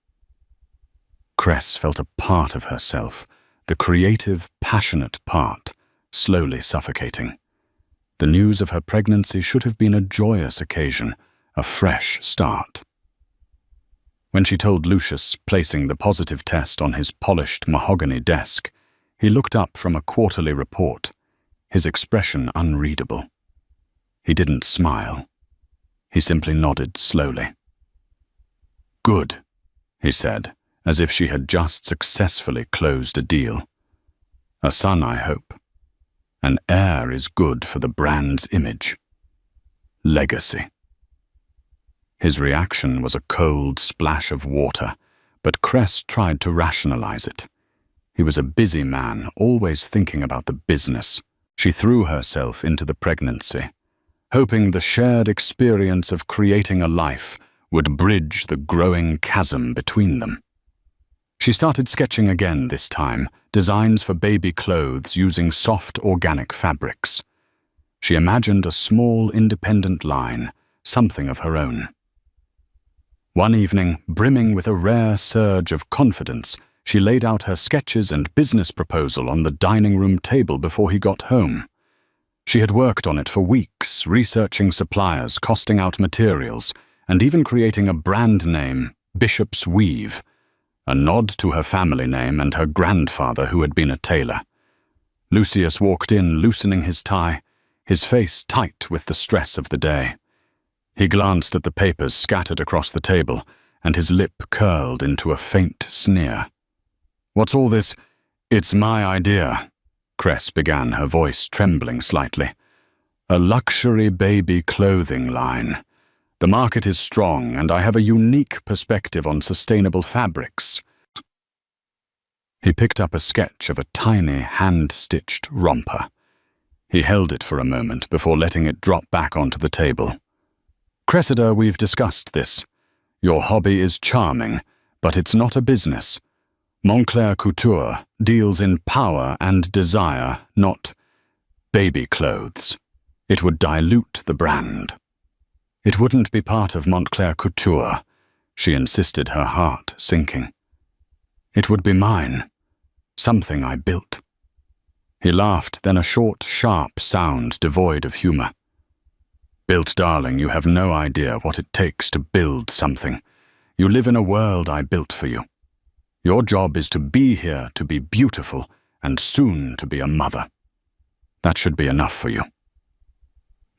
Cress felt a part of herself, the creative, passionate part, slowly suffocating. The news of her pregnancy should have been a joyous occasion, a fresh start. When she told Lucius, placing the positive test on his polished mahogany desk, he looked up from a quarterly report, his expression unreadable. He didn't smile. He simply nodded slowly. "Good," he said, as if she had just successfully closed a deal. "A son, I hope. An heir is good for the brand's image. Legacy." His reaction was a cold splash of water, but Cress tried to rationalize it. He was a busy man, always thinking about the business. She threw herself into the pregnancy, hoping the shared experience of creating a life would bridge the growing chasm between them. She started sketching again this time, designs for baby clothes using soft organic fabrics. She imagined a small independent line, something of her own. One evening, brimming with a rare surge of confidence, she laid out her sketches and business proposal on the dining room table before he got home. She had worked on it for weeks, researching suppliers, costing out materials, and even creating a brand name, Bishop's Weave, a nod to her family name and her grandfather who had been a tailor. Lucius walked in, loosening his tie, his face tight with the stress of the day. He glanced at the papers scattered across the table, and his lip curled into a faint sneer. "What's all this? It's my idea," Cress began, her voice trembling slightly. A luxury baby clothing line. The market is strong, and I have a unique perspective on sustainable fabrics. He picked up a sketch of a tiny, hand-stitched romper. He held it for a moment before letting it drop back onto the table. Cressida, we've discussed this. Your hobby is charming, but it's not a business. Montclair Couture deals in power and desire, not baby clothes. It would dilute the brand. It wouldn't be part of Montclair Couture, she insisted, her heart sinking. It would be mine, something I built. He laughed, then a short, sharp sound devoid of humor. Built, darling, you have no idea what it takes to build something. You live in a world I built for you. Your job is to be here, to be beautiful, and soon to be a mother. That should be enough for you.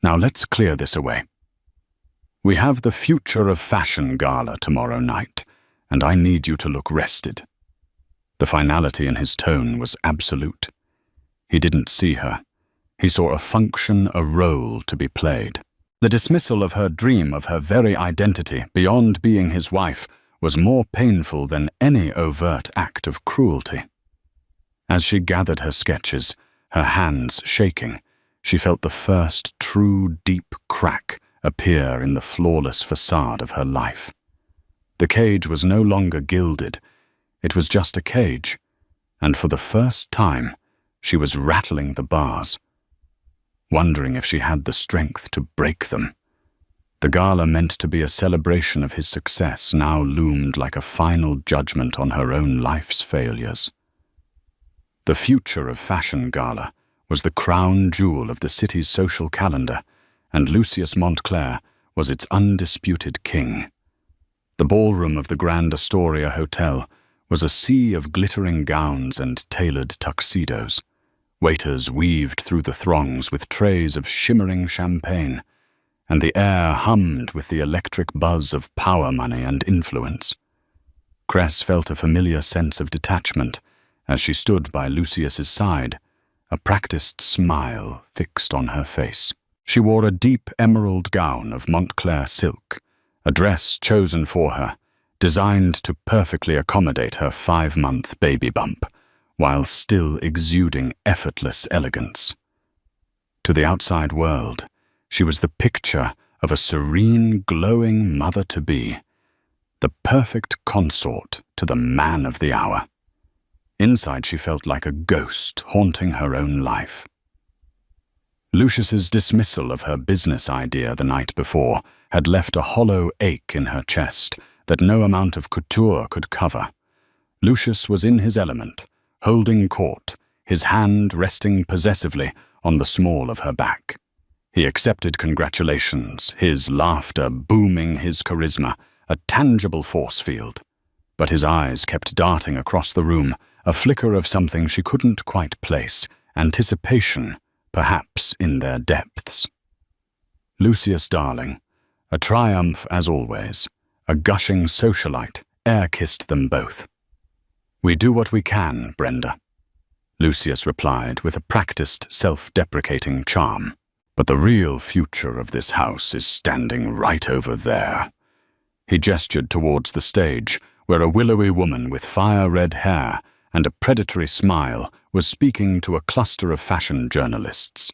Now let's clear this away. We have the Future of Fashion Gala tomorrow night, and I need you to look rested. The finality in his tone was absolute. He didn't see her. He saw a function, a role to be played. The dismissal of her dream of her very identity beyond being his wife was more painful than any overt act of cruelty. As she gathered her sketches, her hands shaking, she felt the first true deep crack appear in the flawless facade of her life. The cage was no longer gilded. It was just a cage, and for the first time, she was rattling the bars, wondering if she had the strength to break them. The gala, meant to be a celebration of his success, now loomed like a final judgment on her own life's failures. The Future of Fashion Gala was the crown jewel of the city's social calendar, and Lucius Montclair was its undisputed king. The ballroom of the Grand Astoria Hotel was a sea of glittering gowns and tailored tuxedos. Waiters weaved through the throngs with trays of shimmering champagne, and the air hummed with the electric buzz of power money and influence. Cress felt a familiar sense of detachment as she stood by Lucius's side, a practiced smile fixed on her face. She wore a deep emerald gown of Montclair silk, a dress chosen for her, designed to perfectly accommodate her 5-month baby bump, while still exuding effortless elegance. To the outside world, she was the picture of a serene, glowing mother-to-be, the perfect consort to the man of the hour. Inside, she felt like a ghost haunting her own life. Lucius's dismissal of her business idea the night before had left a hollow ache in her chest that no amount of couture could cover. Lucius was in his element, holding court, his hand resting possessively on the small of her back. He accepted congratulations, his laughter booming his charisma, a tangible force field. But his eyes kept darting across the room, a flicker of something she couldn't quite place, anticipation, perhaps in their depths. Lucius, darling, a triumph as always, a gushing socialite, air-kissed them both. We do what we can, Brenda, Lucius replied with a practiced, self-deprecating charm. But the real future of this house is standing right over there. He gestured towards the stage, where a willowy woman with fire-red hair and a predatory smile was speaking to a cluster of fashion journalists.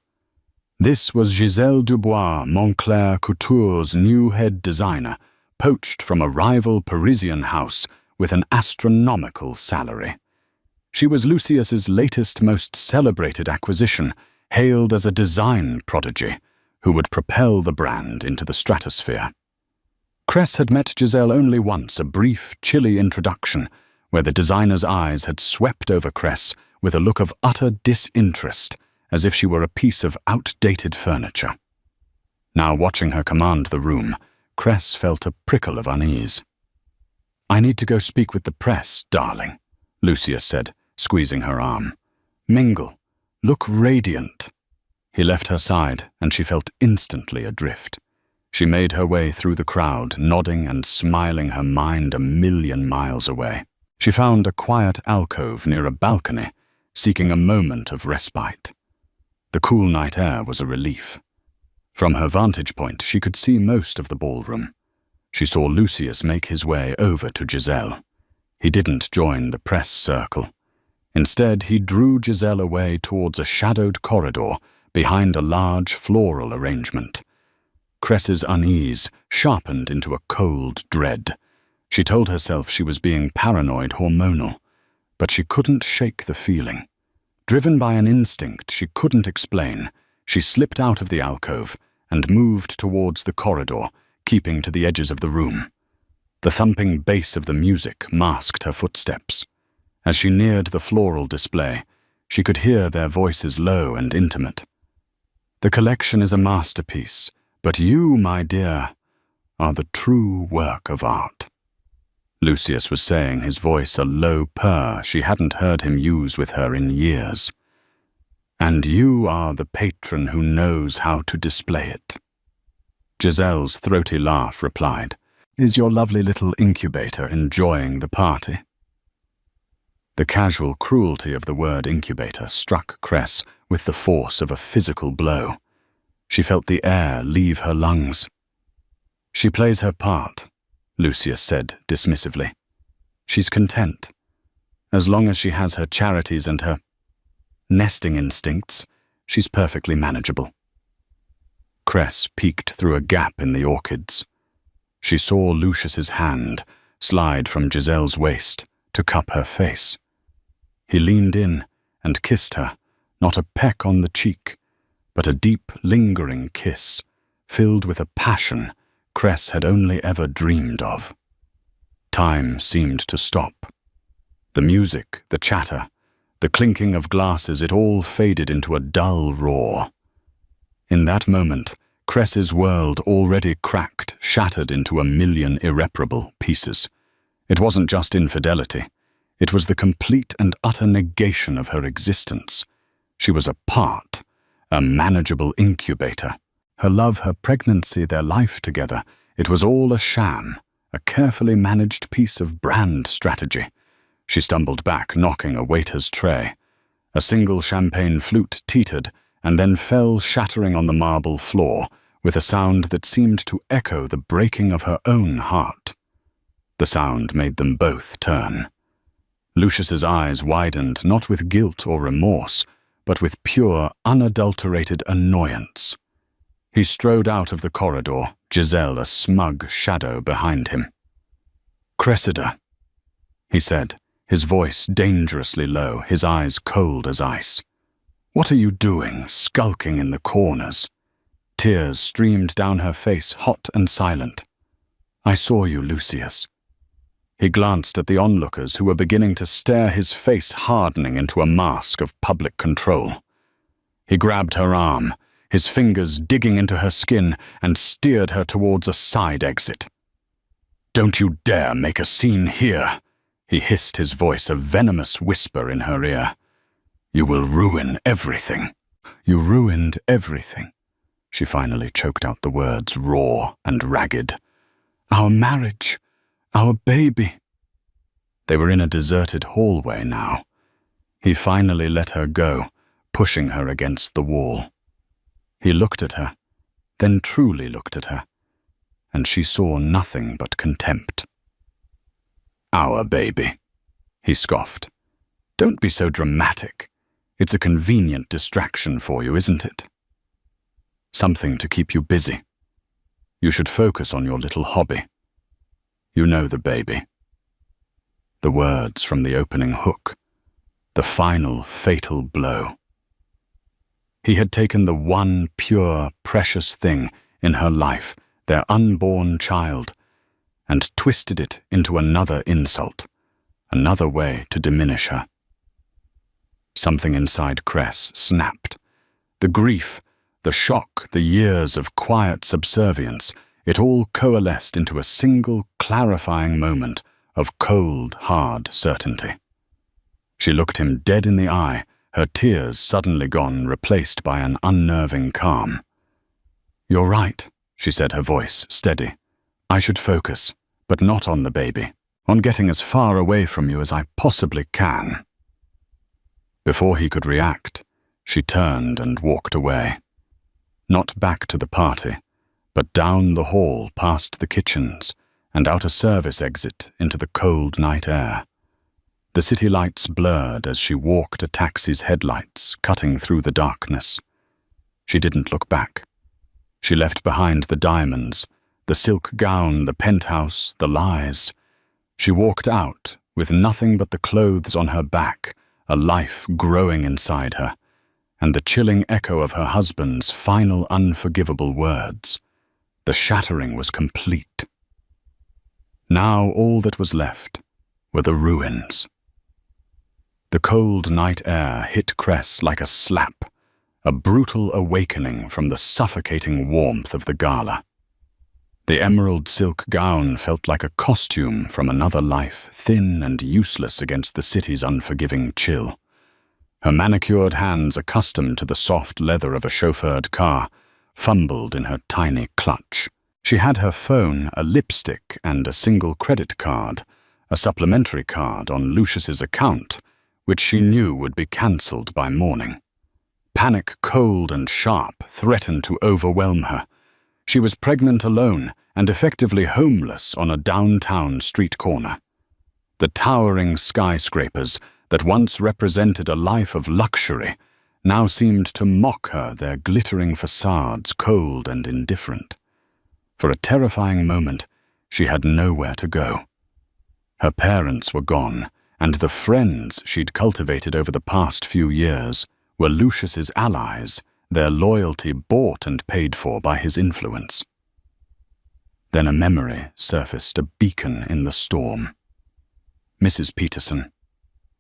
This was Giselle Dubois, Montclair Couture's new head designer, poached from a rival Parisian house with an astronomical salary. She was Lucius's latest, most celebrated acquisition, hailed as a design prodigy who would propel the brand into the stratosphere. Cress had met Giselle only once, a brief, chilly introduction, where the designer's eyes had swept over Cress with a look of utter disinterest, as if she were a piece of outdated furniture. Now, watching her command the room, Cress felt a prickle of unease. "I need to go speak with the press, darling," Lucius said, squeezing her arm. "Mingle. Look radiant." He left her side, and she felt instantly adrift. She made her way through the crowd, nodding and smiling, her mind a million miles away. She found a quiet alcove near a balcony, seeking a moment of respite. The cool night air was a relief. From her vantage point, she could see most of the ballroom. She saw Lucius make his way over to Giselle. He didn't join the press circle. Instead, he drew Giselle away towards a shadowed corridor behind a large floral arrangement. Cress's unease sharpened into a cold dread. She told herself she was being paranoid hormonal, but she couldn't shake the feeling. Driven by an instinct she couldn't explain, she slipped out of the alcove and moved towards the corridor, keeping to the edges of the room. The thumping bass of the music masked her footsteps. As she neared the floral display, she could hear their voices low and intimate. "The collection is a masterpiece, but you, my dear, are the true work of art," Lucius was saying, his voice a low purr she hadn't heard him use with her in years. "And you are the patron who knows how to display it." Giselle's throaty laugh replied, "Is your lovely little incubator enjoying the party?" The casual cruelty of the word incubator struck Cress with the force of a physical blow. She felt the air leave her lungs. "She plays her part," Lucius said dismissively. "She's content. As long as she has her charities and her nesting instincts, she's perfectly manageable." Cress peeked through a gap in the orchids. She saw Lucius's hand slide from Giselle's waist to cup her face. He leaned in and kissed her, not a peck on the cheek, but a deep, lingering kiss, filled with a passion Cress had only ever dreamed of. Time seemed to stop. The music, the chatter, the clinking of glasses, it all faded into a dull roar. In that moment, Cress's world, already cracked, shattered into a million irreparable pieces. It wasn't just infidelity. It was the complete and utter negation of her existence. She was a part, a manageable incubator. Her love, her pregnancy, their life together, it was all a sham, a carefully managed piece of brand strategy. She stumbled back, knocking a waiter's tray. A single champagne flute teetered and then fell shattering on the marble floor with a sound that seemed to echo the breaking of her own heart. The sound made them both turn. Lucius's eyes widened not with guilt or remorse, but with pure, unadulterated annoyance. He strode out of the corridor, Giselle a smug shadow behind him. "Cressida," he said, his voice dangerously low, his eyes cold as ice. "What are you doing, skulking in the corners?" Tears streamed down her face, hot and silent. "I saw you, Lucius." He glanced at the onlookers who were beginning to stare, his face hardening into a mask of public control. He grabbed her arm, his fingers digging into her skin, and steered her towards a side exit. "Don't you dare make a scene here," he hissed, his voice a venomous whisper in her ear. "You will ruin everything." "You ruined everything." She finally choked out the words, raw and ragged. "Our marriage, our baby." They were in a deserted hallway now. He finally let her go, pushing her against the wall. He looked at her, then truly looked at her, and she saw nothing but contempt. "Our baby," he scoffed. "Don't be so dramatic. It's a convenient distraction for you, isn't it? Something to keep you busy. You should focus on your little hobby. You know the baby." The words from the opening hook, the final fatal blow. He had taken the one pure, precious thing in her life, their unborn child, and twisted it into another insult, another way to diminish her. Something inside Cress snapped. The grief, the shock, the years of quiet subservience, it all coalesced into a single clarifying moment of cold, hard certainty. She looked him dead in the eye, her tears suddenly gone, replaced by an unnerving calm. "You're right," she said, her voice steady. "I should focus, but not on the baby, on getting as far away from you as I possibly can." Before he could react, she turned and walked away. Not back to the party, but down the hall past the kitchens and out a service exit into the cold night air. The city lights blurred as she walked a taxi's headlights cutting through the darkness. She didn't look back. She left behind the diamonds, the silk gown, the penthouse, the lies. She walked out with nothing but the clothes on her back, a life growing inside her, and the chilling echo of her husband's final unforgivable words. The shattering was complete. Now all that was left were the ruins. The cold night air hit Cress like a slap, a brutal awakening from the suffocating warmth of the gala. The emerald silk gown felt like a costume from another life, thin and useless against the city's unforgiving chill. Her manicured hands, accustomed to the soft leather of a chauffeured car, fumbled in her tiny clutch. She had her phone, a lipstick, and a single credit card, a supplementary card on Lucius's account, which she knew would be cancelled by morning. Panic, cold and sharp, threatened to overwhelm her. She was pregnant alone and effectively homeless on a downtown street corner. The towering skyscrapers that once represented a life of luxury now seemed to mock her, their glittering facades cold and indifferent. For a terrifying moment, she had nowhere to go. Her parents were gone, and the friends she'd cultivated over the past few years were Lucius's allies, their loyalty bought and paid for by his influence. Then a memory surfaced, a beacon in the storm. Mrs. Peterson.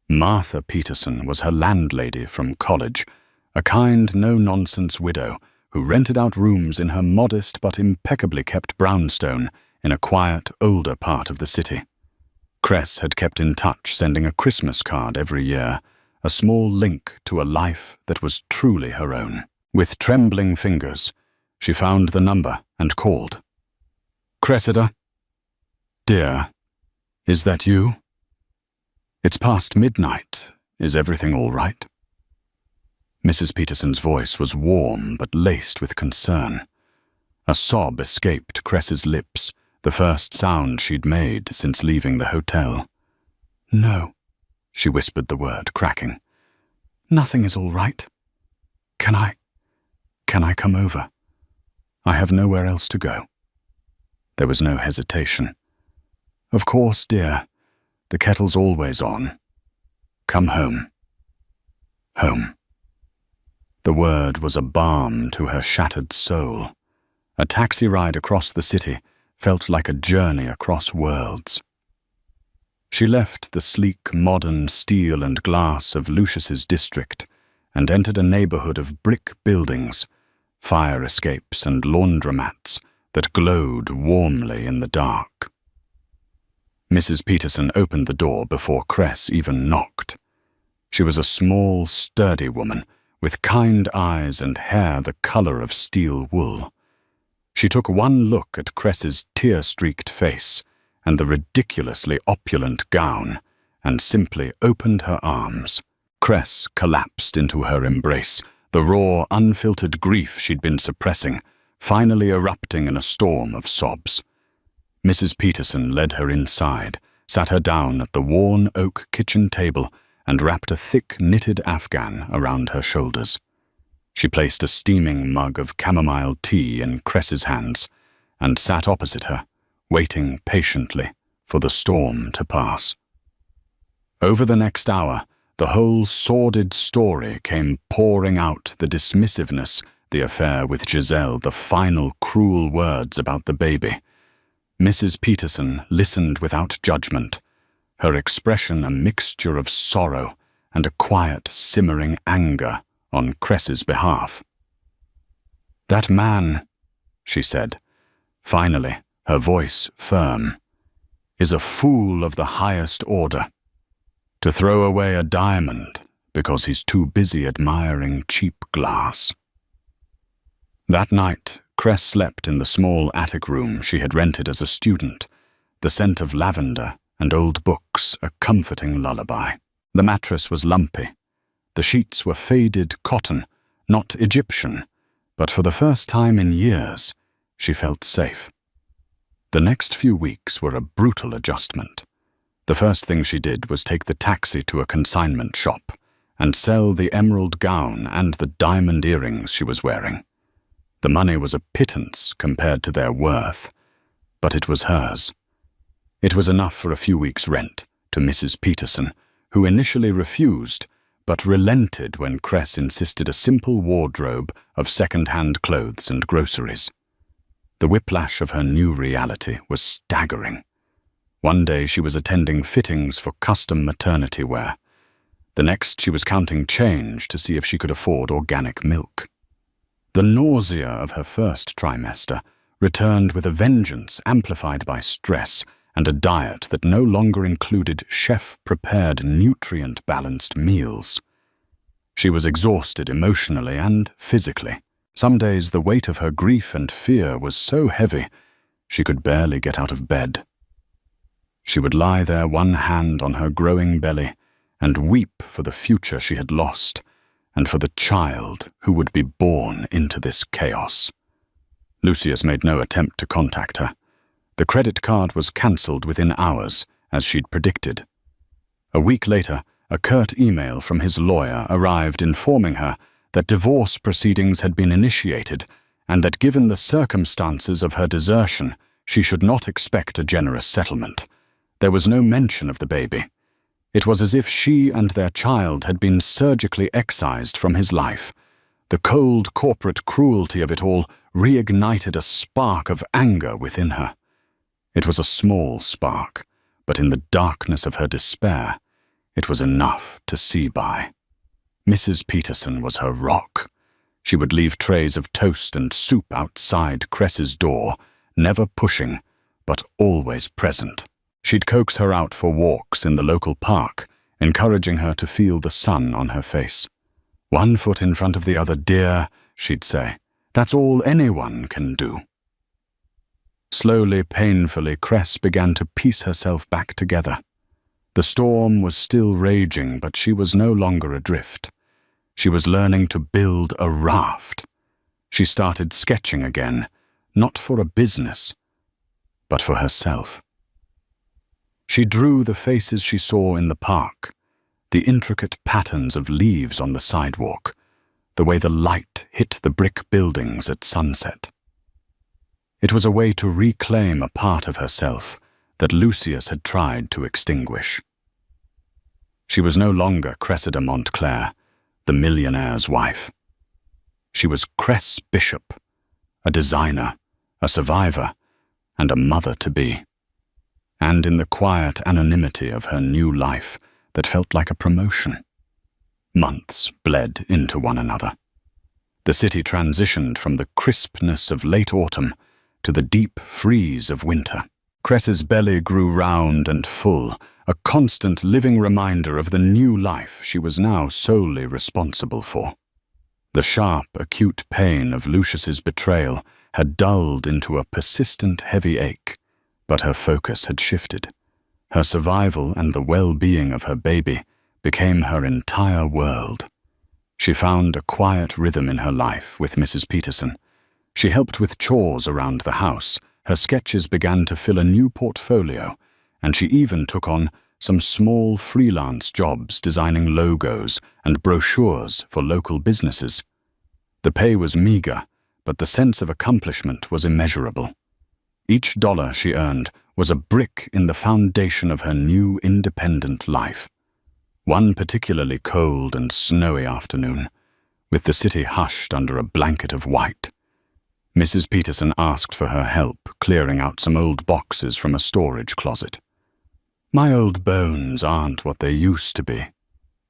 Martha Peterson was her landlady from college, a kind, no-nonsense widow who rented out rooms in her modest but impeccably kept brownstone in a quiet, older part of the city. Cress had kept in touch, sending a Christmas card every year, a small link to a life that was truly her own. With trembling fingers, she found the number and called. "Cressida? Dear, is that you? It's past midnight. Is everything all right?" Mrs. Peterson's voice was warm but laced with concern. A sob escaped Cress's lips, the first sound she'd made since leaving the hotel. "No," she whispered the word, cracking. "Nothing is all right. Can I come over? I have nowhere else to go." There was no hesitation. "Of course, dear. The kettle's always on. Come home." Home. The word was a balm to her shattered soul. A taxi ride across the city felt like a journey across worlds. She left the sleek, modern steel and glass of Lucius's district and entered a neighborhood of brick buildings, fire escapes and laundromats that glowed warmly in the dark. Mrs. Peterson opened the door before Cress even knocked. She was a small, sturdy woman with kind eyes and hair the color of steel wool. She took one look at Cress's tear-streaked face and the ridiculously opulent gown and simply opened her arms. Cress collapsed into her embrace, the raw, unfiltered grief she'd been suppressing, finally erupting in a storm of sobs. Mrs. Peterson led her inside, sat her down at the worn oak kitchen table, and wrapped a thick knitted afghan around her shoulders. She placed a steaming mug of chamomile tea in Cress's hands and sat opposite her, waiting patiently for the storm to pass. Over the next hour, the whole sordid story came pouring out, the dismissiveness, the affair with Giselle, the final cruel words about the baby. Mrs. Peterson listened without judgment, her expression a mixture of sorrow and a quiet, simmering anger on Cress's behalf. "That man," she said, finally, her voice firm, "is a fool of the highest order. To throw away a diamond because he's too busy admiring cheap glass." That night, Cress slept in the small attic room she had rented as a student, the scent of lavender and old books a comforting lullaby. The mattress was lumpy. The sheets were faded cotton, not Egyptian, But for the first time in years, she felt safe. The next few weeks were a brutal adjustment. The first thing she did was take the taxi to a consignment shop and sell the emerald gown and the diamond earrings she was wearing. The money was a pittance compared to their worth, but it was hers. It was enough for a few weeks' rent to Mrs. Peterson, who initially refused, but relented when Cress insisted a simple wardrobe of second-hand clothes and groceries. The whiplash of her new reality was staggering. One day she was attending fittings for custom maternity wear. The next she was counting change to see if she could afford organic milk. The nausea of her first trimester returned with a vengeance amplified by stress and a diet that no longer included chef-prepared, nutrient-balanced meals. She was exhausted emotionally and physically. Some days the weight of her grief and fear was so heavy she could barely get out of bed. She would lie there, one hand on her growing belly, and weep for the future she had lost and for the child who would be born into this chaos. Lucius made no attempt to contact her. The credit card was cancelled within hours, as she'd predicted. A week later, a curt email from his lawyer arrived informing her that divorce proceedings had been initiated and that given the circumstances of her desertion, she should not expect a generous settlement. There was no mention of the baby. It was as if she and their child had been surgically excised from his life. The cold corporate cruelty of it all reignited a spark of anger within her. It was a small spark, but in the darkness of her despair, it was enough to see by. Mrs. Peterson was her rock. She would leave trays of toast and soup outside Cress's door, never pushing, but always present. She'd coax her out for walks in the local park, encouraging her to feel the sun on her face. "One foot in front of the other, dear," she'd say. "That's all anyone can do." Slowly, painfully, Cress began to piece herself back together. The storm was still raging, but she was no longer adrift. She was learning to build a raft. She started sketching again, not for a business, but for herself. She drew the faces she saw in the park, the intricate patterns of leaves on the sidewalk, the way the light hit the brick buildings at sunset. It was a way to reclaim a part of herself that Lucius had tried to extinguish. She was no longer Cressida Montclair, the millionaire's wife. She was Cress Bishop, a designer, a survivor, and a mother-to-be. And in the quiet anonymity of her new life that felt like a promotion, months bled into one another. The city transitioned from the crispness of late autumn to the deep freeze of winter. Cress's belly grew round and full, a constant living reminder of the new life she was now solely responsible for. The sharp, acute pain of Lucius's betrayal had dulled into a persistent heavy ache, but her focus had shifted. Her survival and the well-being of her baby became her entire world. She found a quiet rhythm in her life with Mrs. Peterson. She helped with chores around the house. Her sketches began to fill a new portfolio, and she even took on some small freelance jobs designing logos and brochures for local businesses. The pay was meager, but the sense of accomplishment was immeasurable. Each dollar she earned was a brick in the foundation of her new independent life. One particularly cold and snowy afternoon, with the city hushed under a blanket of white, Mrs. Peterson asked for her help clearing out some old boxes from a storage closet. "My old bones aren't what they used to be,"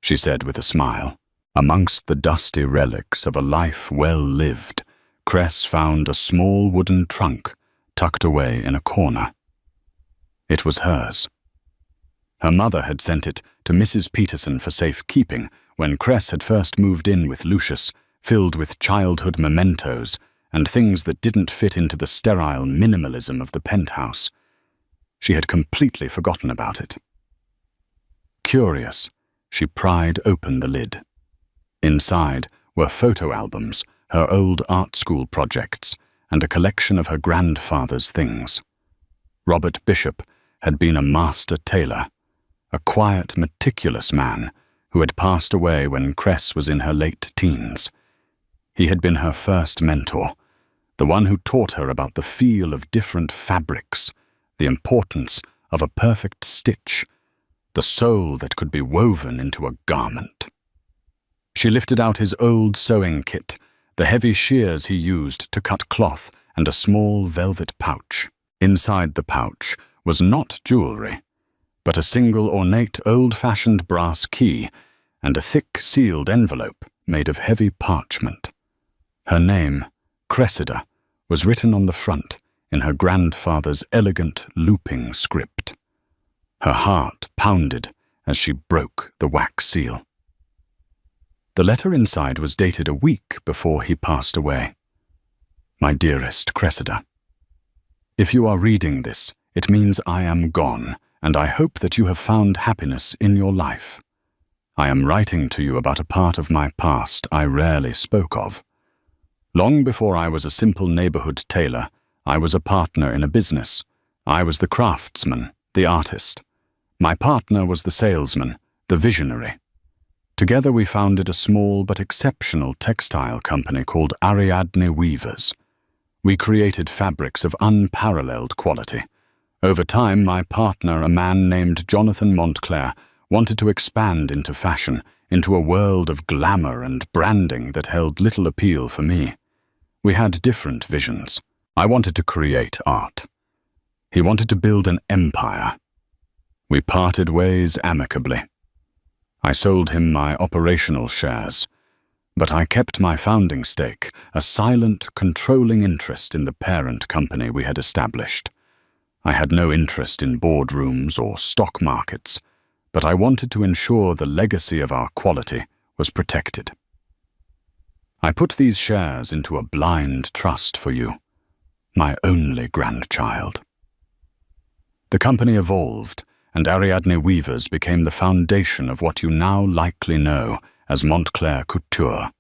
she said with a smile. Amongst the dusty relics of a life well lived, Cress found a small wooden trunk tucked away in a corner. It was hers. Her mother had sent it to Mrs. Peterson for safekeeping when Cress had first moved in with Lucius, filled with childhood mementos and things that didn't fit into the sterile minimalism of the penthouse. She had completely forgotten about it. Curious, she pried open the lid. Inside were photo albums, her old art school projects, and a collection of her grandfather's things. Robert Bishop had been a master tailor, a quiet, meticulous man who had passed away when Cress was in her late teens. He had been her first mentor, the one who taught her about the feel of different fabrics, the importance of a perfect stitch, the soul that could be woven into a garment. She lifted out his old sewing kit, the heavy shears he used to cut cloth, and a small velvet pouch. Inside the pouch was not jewelry, but a single ornate old-fashioned brass key and a thick sealed envelope made of heavy parchment. Her name, Cressida, was written on the front in her grandfather's elegant looping script. Her heart pounded as she broke the wax seal. The letter inside was dated a week before he passed away. My dearest Cressida, if you are reading this, it means I am gone, and I hope that you have found happiness in your life. I am writing to you about a part of my past I rarely spoke of. Long before I was a simple neighborhood tailor, I was a partner in a business. I was the craftsman, the artist. My partner was the salesman, the visionary. Together we founded a small but exceptional textile company called Ariadne Weavers. We created fabrics of unparalleled quality. Over time, my partner, a man named Jonathan Montclair, wanted to expand into fashion, into a world of glamour and branding that held little appeal for me. We had different visions. I wanted to create art. He wanted to build an empire. We parted ways amicably. I sold him my operational shares, but I kept my founding stake, a silent, controlling interest in the parent company we had established. I had no interest in boardrooms or stock markets, but I wanted to ensure the legacy of our quality was protected. I put these shares into a blind trust for you, my only grandchild. The company evolved, and Ariadne Weavers became the foundation of what you now likely know as Montclair Couture.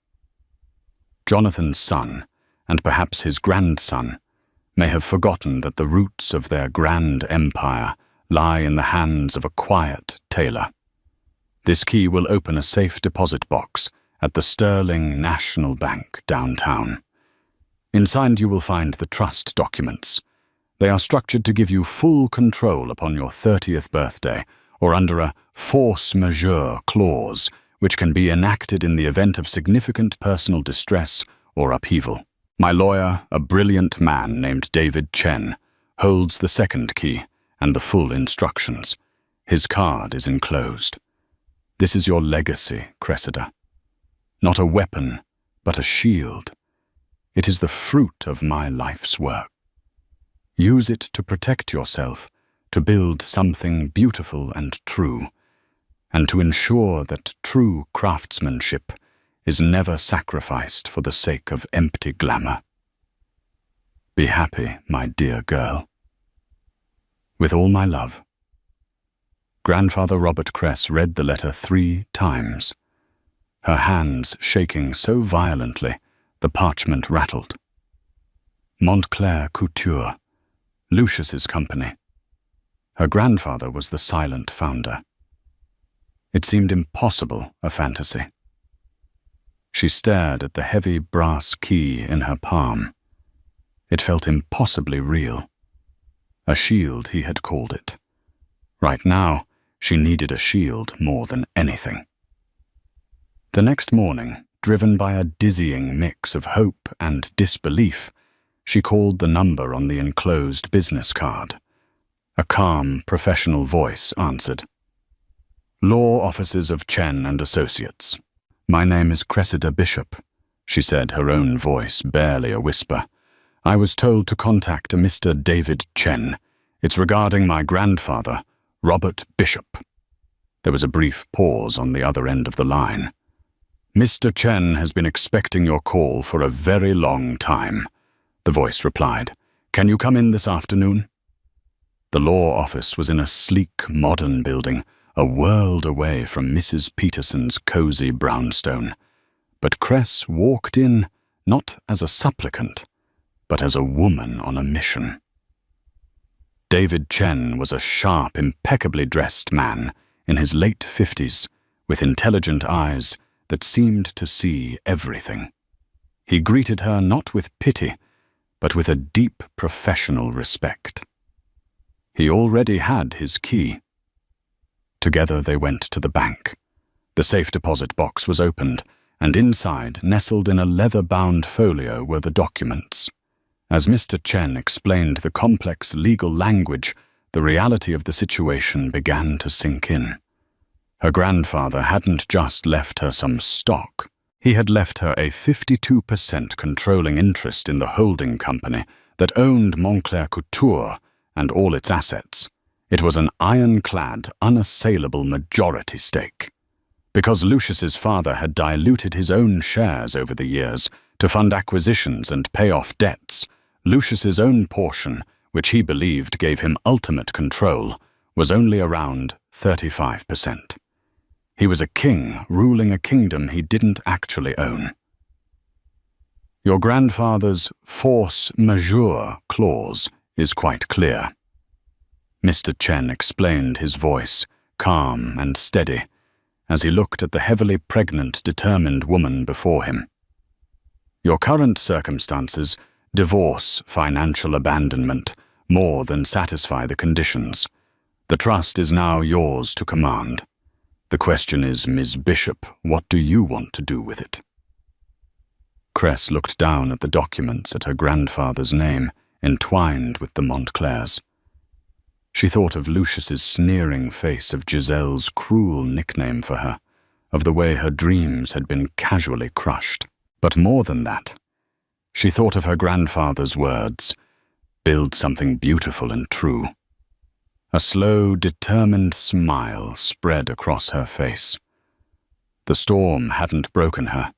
Jonathan's son, and perhaps his grandson, may have forgotten that the roots of their grand empire lie in the hands of a quiet tailor. This key will open a safe deposit box at the Sterling National Bank downtown. Inside you will find the trust documents. They are structured to give you full control upon your 30th birthday, or under a force majeure clause, which can be enacted in the event of significant personal distress or upheaval. My lawyer, a brilliant man named David Chen, holds the second key and the full instructions. His card is enclosed. This is your legacy, Cressida. Not a weapon, but a shield. It is the fruit of my life's work. Use it to protect yourself, to build something beautiful and true, and to ensure that true craftsmanship is never sacrificed for the sake of empty glamour. Be happy, my dear girl. With all my love. Grandfather Robert Cress read the letter 3 times, her hands shaking so violently the parchment rattled. Montclair Couture, Lucius's company. Her grandfather was the silent founder. It seemed impossible, a fantasy. She stared at the heavy brass key in her palm. It felt impossibly real. A shield, he had called it. Right now, she needed a shield more than anything. The next morning, driven by a dizzying mix of hope and disbelief, she called the number on the enclosed business card. A calm, professional voice answered. Law Offices of Chen and Associates. My name is Cressida Bishop, she said, her own voice barely a whisper. I was told to contact a Mr. David Chen. It's regarding my grandfather, Robert Bishop. There was a brief pause on the other end of the line. Mr. Chen has been expecting your call for a very long time, the voice replied. Can you come in this afternoon? The law office was in a sleek, modern building, a world away from Mrs. Peterson's cozy brownstone. But Cress walked in not as a supplicant, but as a woman on a mission. David Chen was a sharp, impeccably dressed man in his late 50s, with intelligent eyes that seemed to see everything. He greeted her not with pity, but with a deep professional respect. He already had his key. Together they went to the bank. The safe deposit box was opened, and inside, nestled in a leather-bound folio, were the documents. As Mr. Chen explained the complex legal language, the reality of the situation began to sink in. Her grandfather hadn't just left her some stock. He had left her a 52% controlling interest in the holding company that owned Montclair Couture and all its assets. It was an ironclad, unassailable majority stake. Because Lucius's father had diluted his own shares over the years to fund acquisitions and pay off debts, Lucius's own portion, which he believed gave him ultimate control, was only around 35%. He was a king ruling a kingdom he didn't actually own. Your grandfather's force majeure clause is quite clear. Mr. Chen explained, his voice calm and steady, as he looked at the heavily pregnant, determined woman before him. Your current circumstances, divorce, financial abandonment, more than satisfy the conditions. The trust is now yours to command. The question is, Ms. Bishop, what do you want to do with it? Cress looked down at the documents at her grandfather's name, entwined with the Montclairs. She thought of Lucius's sneering face, of Giselle's cruel nickname for her, of the way her dreams had been casually crushed. But more than that, she thought of her grandfather's words, "Build something beautiful and true." A slow, determined smile spread across her face. The storm hadn't broken her.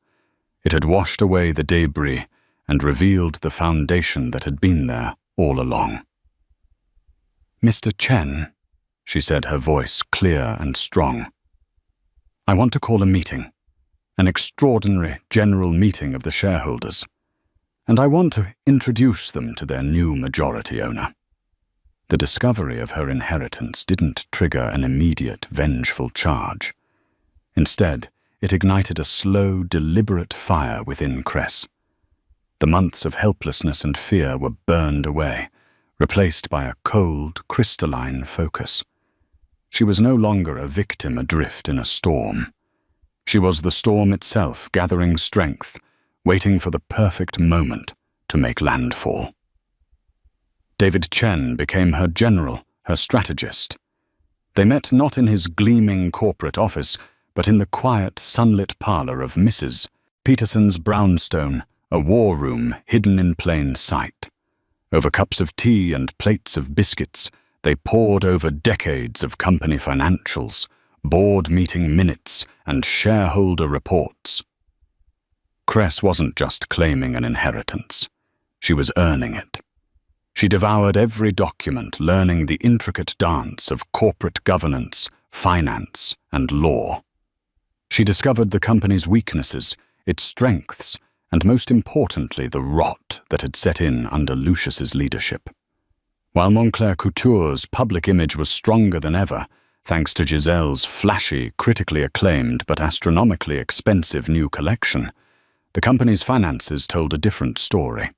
It had washed away the debris and revealed the foundation that had been there all along. "Mr. Chen," she said, her voice clear and strong, "I want to call a meeting, an extraordinary general meeting of the shareholders, and I want to introduce them to their new majority owner." The discovery of her inheritance didn't trigger an immediate, vengeful charge. Instead, it ignited a slow, deliberate fire within Cress. The months of helplessness and fear were burned away, replaced by a cold, crystalline focus. She was no longer a victim adrift in a storm. She was the storm itself, gathering strength, waiting for the perfect moment to make landfall. David Chen became her general, her strategist. They met not in his gleaming corporate office, but in the quiet, sunlit parlor of Mrs. Peterson's brownstone, a war room hidden in plain sight. Over cups of tea and plates of biscuits, they pored over decades of company financials, board meeting minutes, and shareholder reports. Cress wasn't just claiming an inheritance. She was earning it. She devoured every document, learning the intricate dance of corporate governance, finance, and law. She discovered the company's weaknesses, its strengths, and most importantly, the rot that had set in under Lucius's leadership. While Montclair Couture's public image was stronger than ever, thanks to Giselle's flashy, critically acclaimed but astronomically expensive new collection, the company's finances told a different story.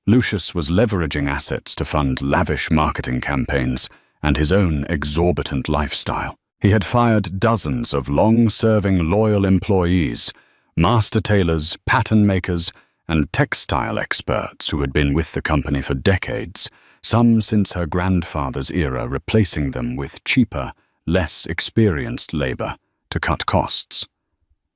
Lucius was leveraging assets to fund lavish marketing campaigns and his own exorbitant lifestyle. He had fired dozens of long-serving loyal employees, master tailors, pattern makers, and textile experts who had been with the company for decades, some since her grandfather's era, replacing them with cheaper, less experienced labor to cut costs.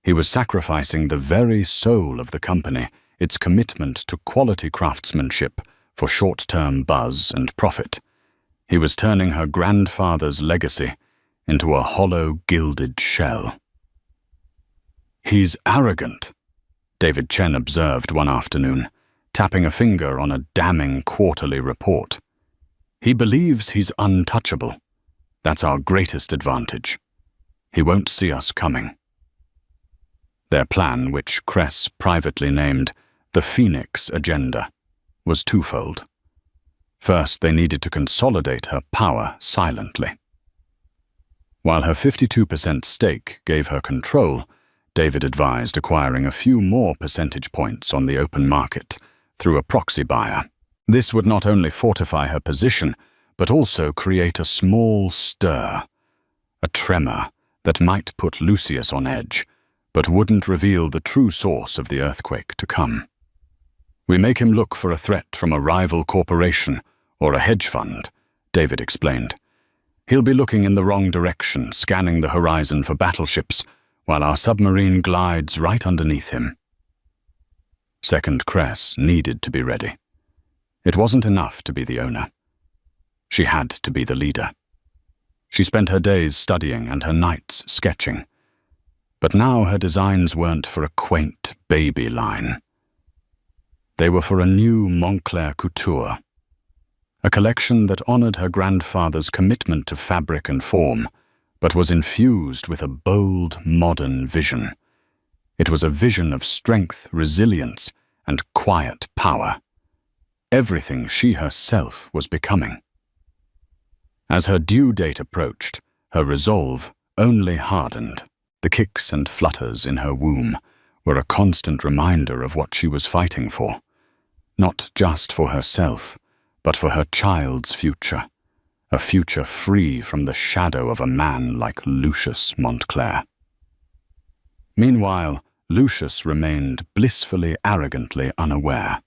He was sacrificing the very soul of the company, its commitment to quality craftsmanship, for short-term buzz and profit. He was turning her grandfather's legacy into a hollow, gilded shell. "He's arrogant," David Chen observed one afternoon, tapping a finger on a damning quarterly report. "He believes he's untouchable. That's our greatest advantage. He won't see us coming." Their plan, which Cress privately named The Phoenix agenda was twofold. First, they needed to consolidate her power silently. While her 52% stake gave her control, David advised acquiring a few more percentage points on the open market through a proxy buyer. This would not only fortify her position, but also create a small stir, a tremor that might put Lucius on edge, but wouldn't reveal the true source of the earthquake to come. "We make him look for a threat from a rival corporation or a hedge fund," David explained. "He'll be looking in the wrong direction, scanning the horizon for battleships, while our submarine glides right underneath him." Second Cress needed to be ready. It wasn't enough to be the owner. She had to be the leader. She spent her days studying and her nights sketching. But now her designs weren't for a quaint baby line. They were for a new Montclair couture, a collection that honored her grandfather's commitment to fabric and form, but was infused with a bold, modern vision. It was a vision of strength, resilience, and quiet power. Everything she herself was becoming. As her due date approached, her resolve only hardened. The kicks and flutters in her womb were a constant reminder of what she was fighting for, not just for herself, but for her child's future, a future free from the shadow of a man like Lucius Montclair. Meanwhile, Lucius remained blissfully, arrogantly unaware.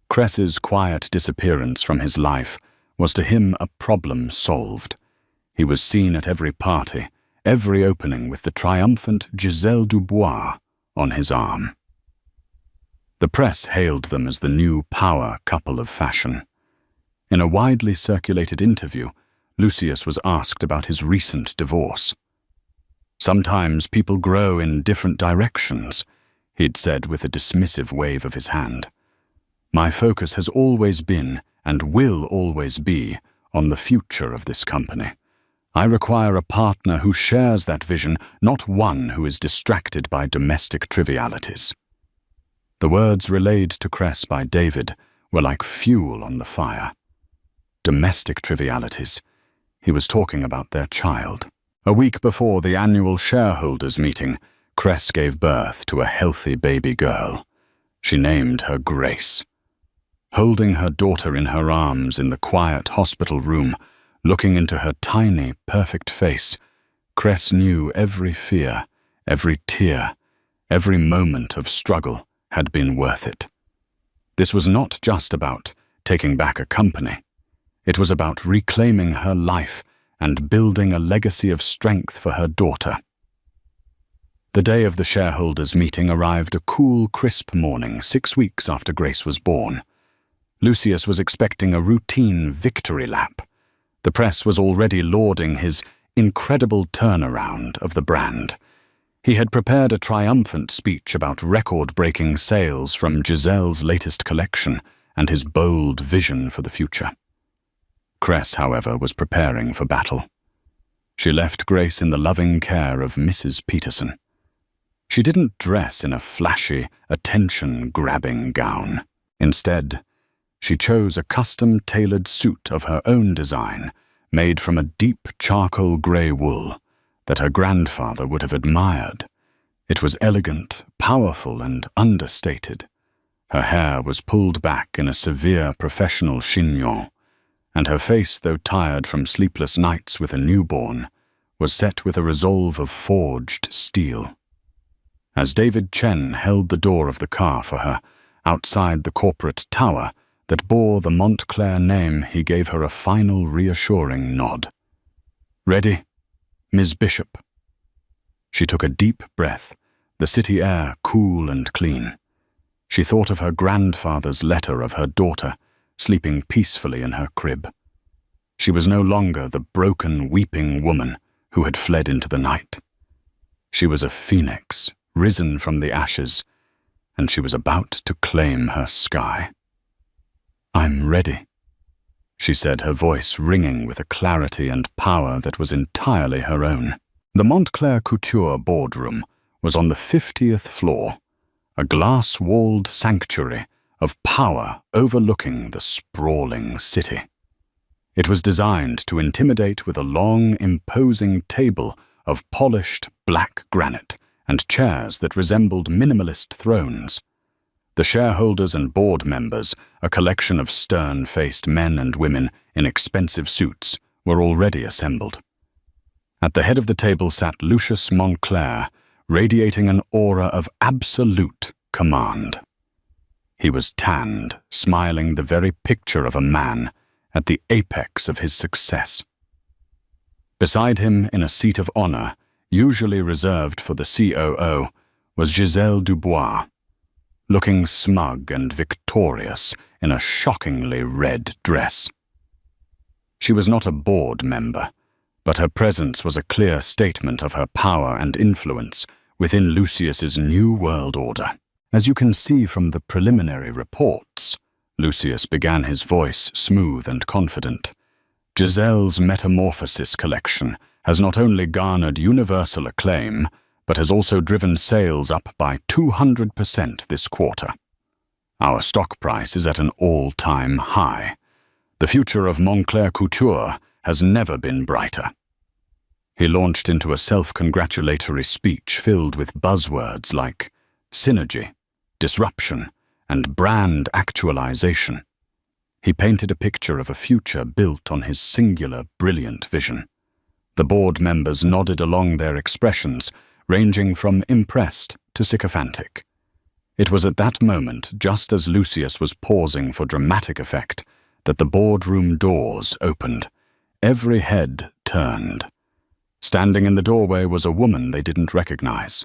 Cress's quiet disappearance from his life was to him a problem solved. He was seen at every party, every opening with the triumphant Giselle Dubois on his arm. The press hailed them as the new power couple of fashion. In a widely circulated interview, Lucius was asked about his recent divorce. "Sometimes people grow in different directions," he'd said with a dismissive wave of his hand. "My focus has always been, and will always be, on the future of this company. I require a partner who shares that vision, not one who is distracted by domestic trivialities." The words relayed to Cress by David were like fuel on the fire. Domestic trivialities. He was talking about their child. A week before the annual shareholders' meeting, Cress gave birth to a healthy baby girl. She named her Grace. Holding her daughter in her arms in the quiet hospital room, looking into her tiny, perfect face, Cress knew every fear, every tear, every moment of struggle had been worth it. This was not just about taking back a company. It was about reclaiming her life and building a legacy of strength for her daughter. The day of the shareholders' meeting arrived a cool, crisp morning 6 weeks after Grace was born. Lucius was expecting a routine victory lap. The press was already lauding his incredible turnaround of the brand. He had prepared a triumphant speech about record-breaking sales from Giselle's latest collection and his bold vision for the future. Cress, however, was preparing for battle. She left Grace in the loving care of Mrs. Peterson. She didn't dress in a flashy, attention-grabbing gown. Instead, she chose a custom-tailored suit of her own design, made from a deep charcoal grey wool that her grandfather would have admired. It was elegant, powerful, and understated. Her hair was pulled back in a severe professional chignon, and her face, though tired from sleepless nights with a newborn, was set with a resolve of forged steel. As David Chen held the door of the car for her, outside the corporate tower that bore the Montclair name, he gave her a final reassuring nod. "Ready, Ms. Bishop?" She took a deep breath, the city air cool and clean. She thought of her grandfather's letter of her daughter, sleeping peacefully in her crib. She was no longer the broken, weeping woman who had fled into the night. She was a phoenix, risen from the ashes, and she was about to claim her sky. "I'm ready," she said, her voice ringing with a clarity and power that was entirely her own. The Montclair Couture boardroom was on the 50th floor, a glass-walled sanctuary of power overlooking the sprawling city. It was designed to intimidate with a long, imposing table of polished black granite and chairs that resembled minimalist thrones. The shareholders and board members, a collection of stern-faced men and women in expensive suits, were already assembled. At the head of the table sat Lucius Montclair, radiating an aura of absolute command. He was tanned, smiling the very picture of a man at the apex of his success. Beside him, in a seat of honor, usually reserved for the COO, was Giselle Dubois, looking smug and victorious in a shockingly red dress. She was not a board member, but her presence was a clear statement of her power and influence within Lucius's new world order. As you can see from the preliminary reports, Lucius began, his voice smooth and confident, Giselle's Metamorphosis collection has not only garnered universal acclaim, but has also driven sales up by 200% this quarter. Our stock price is at an all-time high. The future of Montclair Couture has never been brighter. He launched into a self-congratulatory speech filled with buzzwords like synergy, disruption, and brand actualization. He painted a picture of a future built on his singular, brilliant vision. The board members nodded along their expressions, ranging from impressed to sycophantic. It was at that moment, just as Lucius was pausing for dramatic effect, that the boardroom doors opened. Every head turned. Standing in the doorway was a woman they didn't recognize.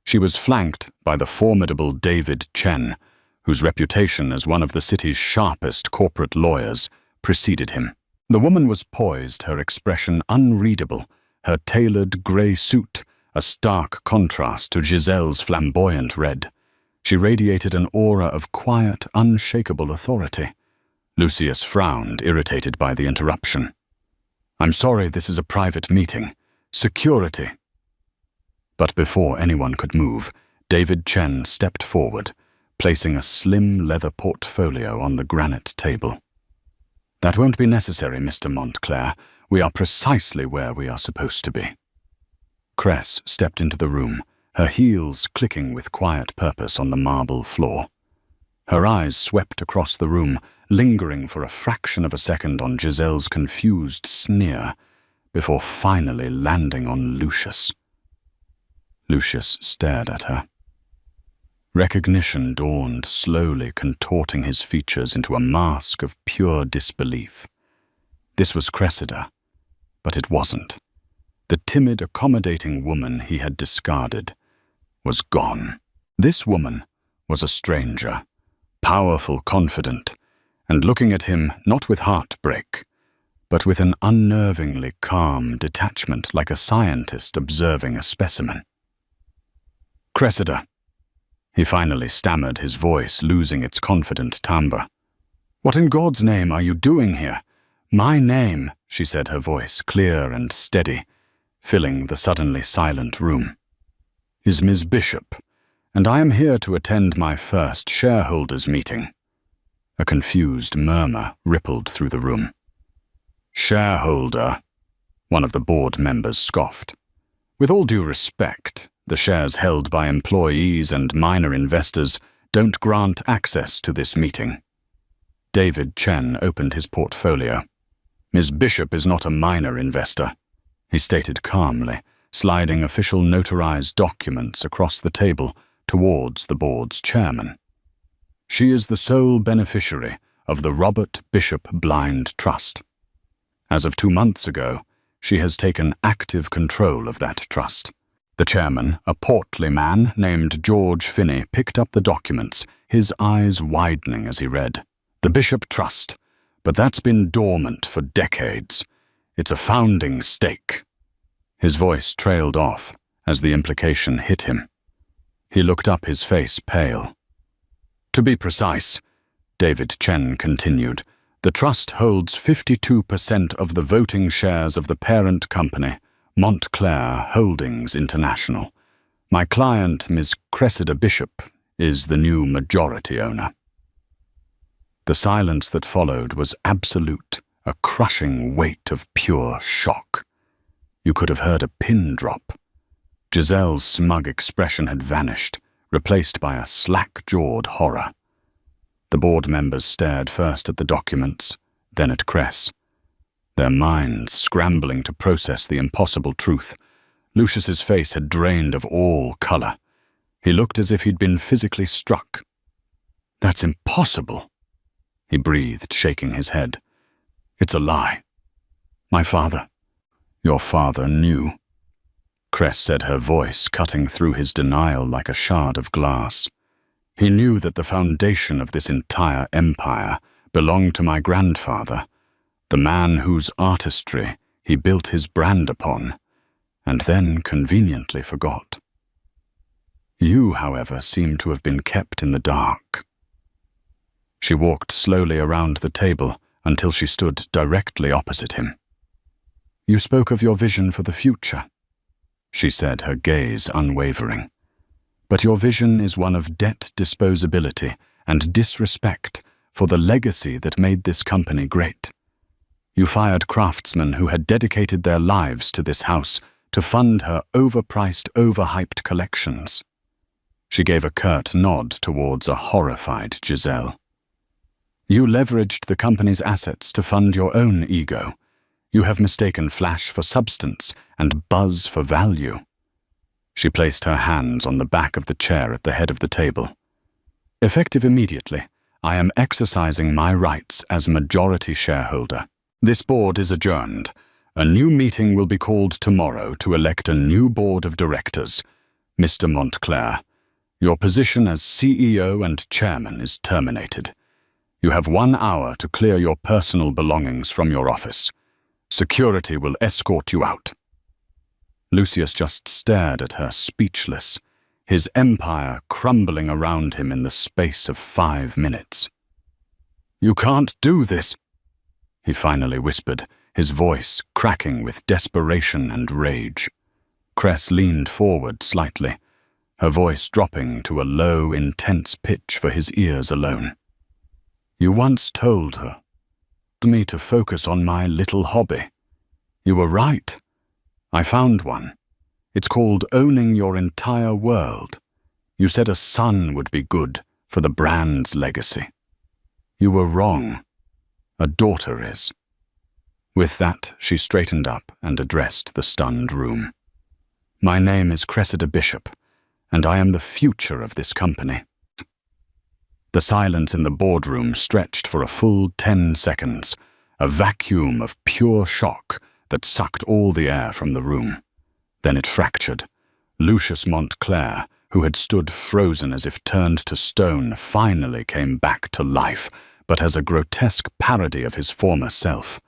She was flanked by the formidable David Chen, whose reputation as one of the city's sharpest corporate lawyers preceded him. The woman was poised, her expression unreadable, her tailored grey suit a stark contrast to Giselle's flamboyant red. She radiated an aura of quiet, unshakable authority. Lucius frowned, irritated by the interruption. "I'm sorry, this is a private meeting. Security." But before anyone could move, David Chen stepped forward, placing a slim leather portfolio on the granite table. "That won't be necessary, Mr. Montclair. We are precisely where we are supposed to be." Cress stepped into the room, her heels clicking with quiet purpose on the marble floor. Her eyes swept across the room, lingering for a fraction of a second on Giselle's confused sneer, before finally landing on Lucius. Lucius stared at her. Recognition dawned, slowly contorting his features into a mask of pure disbelief. This was Cressida, but it wasn't. The timid, accommodating woman he had discarded was gone. This woman was a stranger, powerful, confident, and looking at him not with heartbreak, but with an unnervingly calm detachment like a scientist observing a specimen. "Cressida," he finally stammered, his voice losing its confident timbre. "What in God's name are you doing here?" "My name," she said, her voice clear and steady, filling the suddenly silent room, "is Ms. Bishop, and I am here to attend my first shareholders' meeting." A confused murmur rippled through the room. "Shareholder," one of the board members scoffed. "With all due respect, the shares held by employees and minor investors don't grant access to this meeting." David Chen opened his portfolio. "Ms. Bishop is not a minor investor," he stated calmly, sliding official notarized documents across the table towards the board's chairman. "She is the sole beneficiary of the Robert Bishop Blind Trust. As of 2 months ago, she has taken active control of that trust." The chairman, a portly man named George Finney, picked up the documents, his eyes widening as he read. "The Bishop Trust, but that's been dormant for decades. It's a founding stake." His voice trailed off as the implication hit him. He looked up, his face pale. "To be precise," David Chen continued, "the trust holds 52% of the voting shares of the parent company, Montclair Holdings International. My client, Ms. Cressida Bishop, is the new majority owner." The silence that followed was absolute, a crushing weight of pure shock. You could have heard a pin drop. Giselle's smug expression had vanished, replaced by a slack-jawed horror. The board members stared first at the documents, then at Cress, their minds scrambling to process the impossible truth. Lucius's face had drained of all color. He looked as if he'd been physically struck. "That's impossible," he breathed, shaking his head. "It's a lie. My father, your father knew." Cress said, her voice cutting through his denial like a shard of glass. "He knew that the foundation of this entire empire belonged to my grandfather, the man whose artistry he built his brand upon, and then conveniently forgot. You, however, seem to have been kept in the dark." She walked slowly around the table until she stood directly opposite him. "You spoke of your vision for the future," she said, her gaze unwavering. "But your vision is one of debt disposability and disrespect for the legacy that made this company great. You fired craftsmen who had dedicated their lives to this house to fund her overpriced, overhyped collections." She gave a curt nod towards a horrified Giselle. "You leveraged the company's assets to fund your own ego. You have mistaken flash for substance and buzz for value." She placed her hands on the back of the chair at the head of the table. "Effective immediately, I am exercising my rights as majority shareholder. This board is adjourned. A new meeting will be called tomorrow to elect a new board of directors. Mr. Montclair, your position as CEO and chairman is terminated. You have 1 hour to clear your personal belongings from your office. Security will escort you out." Lucius just stared at her, speechless, his empire crumbling around him in the space of 5 minutes. "You can't do this," he finally whispered, his voice cracking with desperation and rage. Cress leaned forward slightly, her voice dropping to a low, intense pitch for his ears alone. "You once told me to focus on my little hobby. You were right. I found one. It's called owning your entire world. You said a son would be good for the brand's legacy. You were wrong. A daughter is." With that, she straightened up and addressed the stunned room. "My name is Cressida Bishop, and I am the future of this company." The silence in the boardroom stretched for a full 10 seconds, a vacuum of pure shock that sucked all the air from the room. Then it fractured. Lucius Montclair, who had stood frozen as if turned to stone, finally came back to life, but as a grotesque parody of his former self.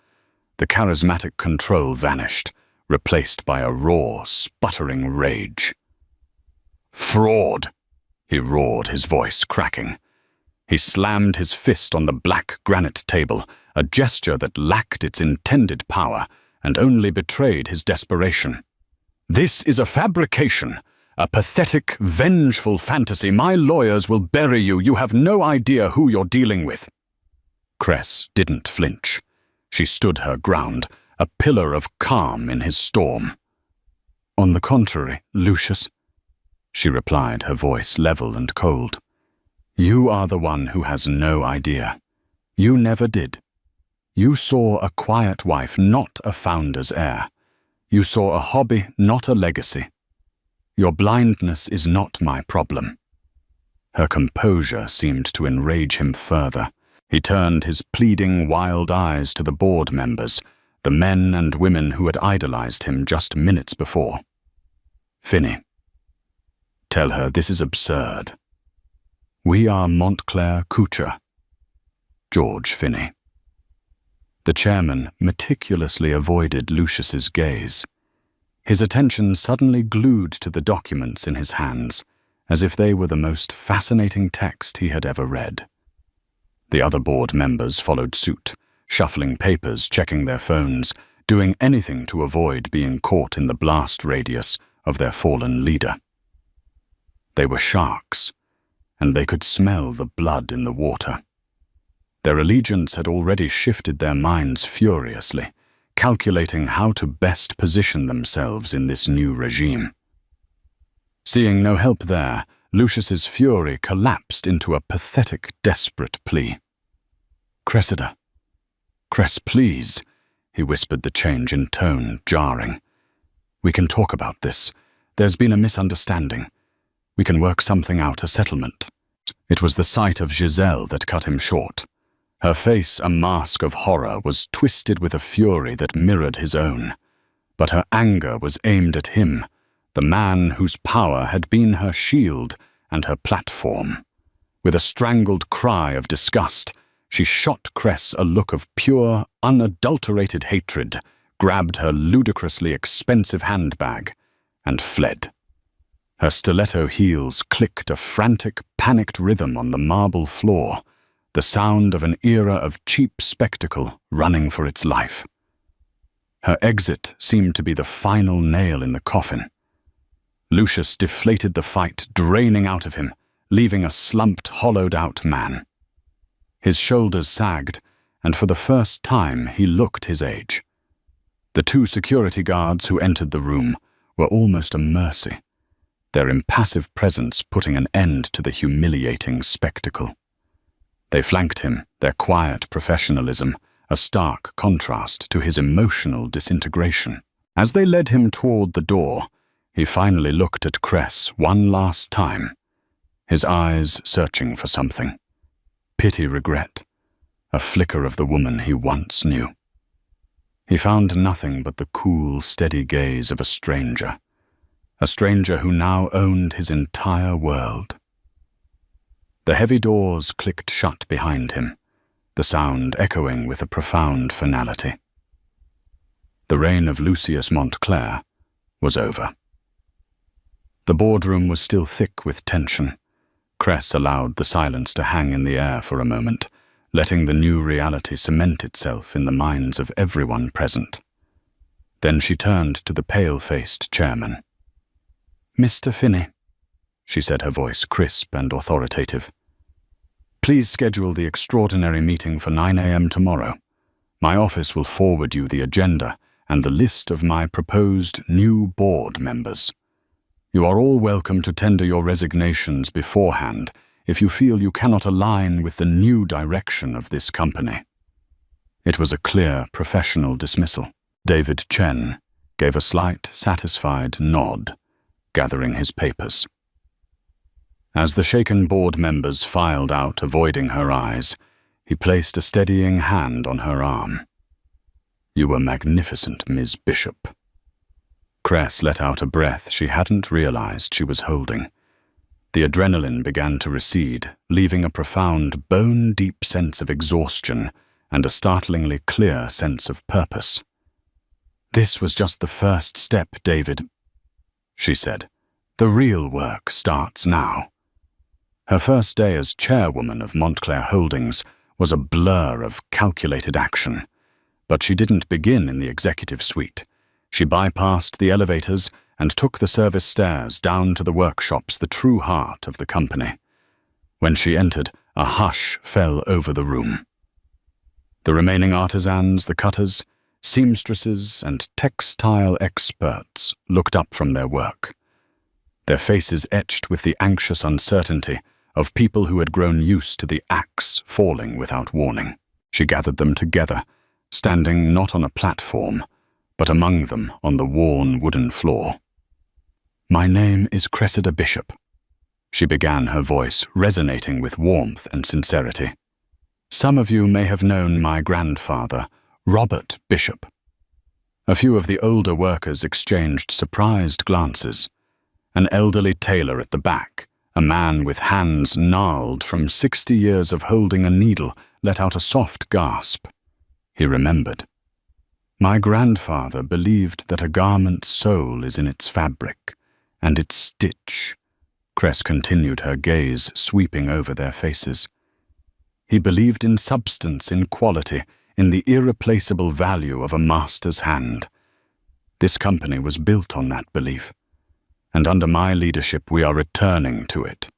The charismatic control vanished, replaced by a raw, sputtering rage. "Fraud!" he roared, his voice cracking. He slammed his fist on the black granite table, a gesture that lacked its intended power and only betrayed his desperation. "This is a fabrication, a pathetic, vengeful fantasy. My lawyers will bury you. You have no idea who you're dealing with." Cress didn't flinch. She stood her ground, a pillar of calm in his storm. "On the contrary, Lucius," she replied, her voice level and cold. "You are the one who has no idea. You never did. You saw a quiet wife, not a founder's heir. You saw a hobby, not a legacy. Your blindness is not my problem." Her composure seemed to enrage him further. He turned his pleading, wild eyes to the board members, the men and women who had idolized him just minutes before. "Finney, tell her this is absurd. We are Montclair Couture. George Finney." The chairman meticulously avoided Lucius's gaze. His attention suddenly glued to the documents in his hands, as if they were the most fascinating text he had ever read. The other board members followed suit, shuffling papers, checking their phones, doing anything to avoid being caught in the blast radius of their fallen leader. They were sharks, and they could smell the blood in the water. Their allegiance had already shifted their minds furiously, calculating how to best position themselves in this new regime. Seeing no help there, Lucius's fury collapsed into a pathetic, desperate plea. "Cressida. Cress, please," he whispered, the change in tone jarring. "We can talk about this. There's been a misunderstanding. We can work something out, a settlement." It was the sight of Giselle that cut him short. Her face, a mask of horror, was twisted with a fury that mirrored his own. But her anger was aimed at him, the man whose power had been her shield and her platform. With a strangled cry of disgust, she shot Cress a look of pure, unadulterated hatred, grabbed her ludicrously expensive handbag, and fled. Her stiletto heels clicked a frantic, panicked rhythm on the marble floor, the sound of an era of cheap spectacle running for its life. Her exit seemed to be the final nail in the coffin. Lucius deflated the fight, draining out of him, leaving a slumped, hollowed-out man. His shoulders sagged, and for the first time he looked his age. The two security guards who entered the room were almost a mercy, their impassive presence putting an end to the humiliating spectacle. They flanked him, their quiet professionalism a stark contrast to his emotional disintegration. As they led him toward the door, he finally looked at Cress one last time, his eyes searching for something. Pity, regret, a flicker of the woman he once knew. He found nothing but the cool, steady gaze of a stranger who now owned his entire world. The heavy doors clicked shut behind him, the sound echoing with a profound finality. The reign of Lucius Montclair was over. The boardroom was still thick with tension. Cress allowed the silence to hang in the air for a moment, letting the new reality cement itself in the minds of everyone present. Then she turned to the pale-faced chairman. "Mr. Finney," she said, her voice crisp and authoritative. "Please schedule the extraordinary meeting for 9 a.m. tomorrow. My office will forward you the agenda and the list of my proposed new board members. You are all welcome to tender your resignations beforehand if you feel you cannot align with the new direction of this company." It was a clear, professional dismissal. David Chen gave a slight, satisfied nod, gathering his papers. As the shaken board members filed out, avoiding her eyes, he placed a steadying hand on her arm. "You were magnificent, Ms. Bishop." Cress let out a breath she hadn't realized she was holding. The adrenaline began to recede, leaving a profound, bone-deep sense of exhaustion and a startlingly clear sense of purpose. "This was just the first step, David," she said. "The real work starts now." Her first day as chairwoman of Montclair Holdings was a blur of calculated action, but she didn't begin in the executive suite. She bypassed the elevators and took the service stairs down to the workshops, the true heart of the company. When she entered, a hush fell over the room. The remaining artisans, the cutters, seamstresses, and textile experts looked up from their work, their faces etched with the anxious uncertainty of people who had grown used to the axe falling without warning. She gathered them together, standing not on a platform, but among them on the worn wooden floor. "My name is Cressida Bishop," she began, her voice resonating with warmth and sincerity. "Some of you may have known my grandfather, Robert Bishop." A few of the older workers exchanged surprised glances. An elderly tailor at the back, a man with hands gnarled from 60 years of holding a needle, let out a soft gasp. He remembered. "My grandfather believed that a garment's soul is in its fabric and its stitch," Cress continued, her gaze sweeping over their faces. "He believed in substance, in quality, in the irreplaceable value of a master's hand. This company was built on that belief, and under my leadership we are returning to it."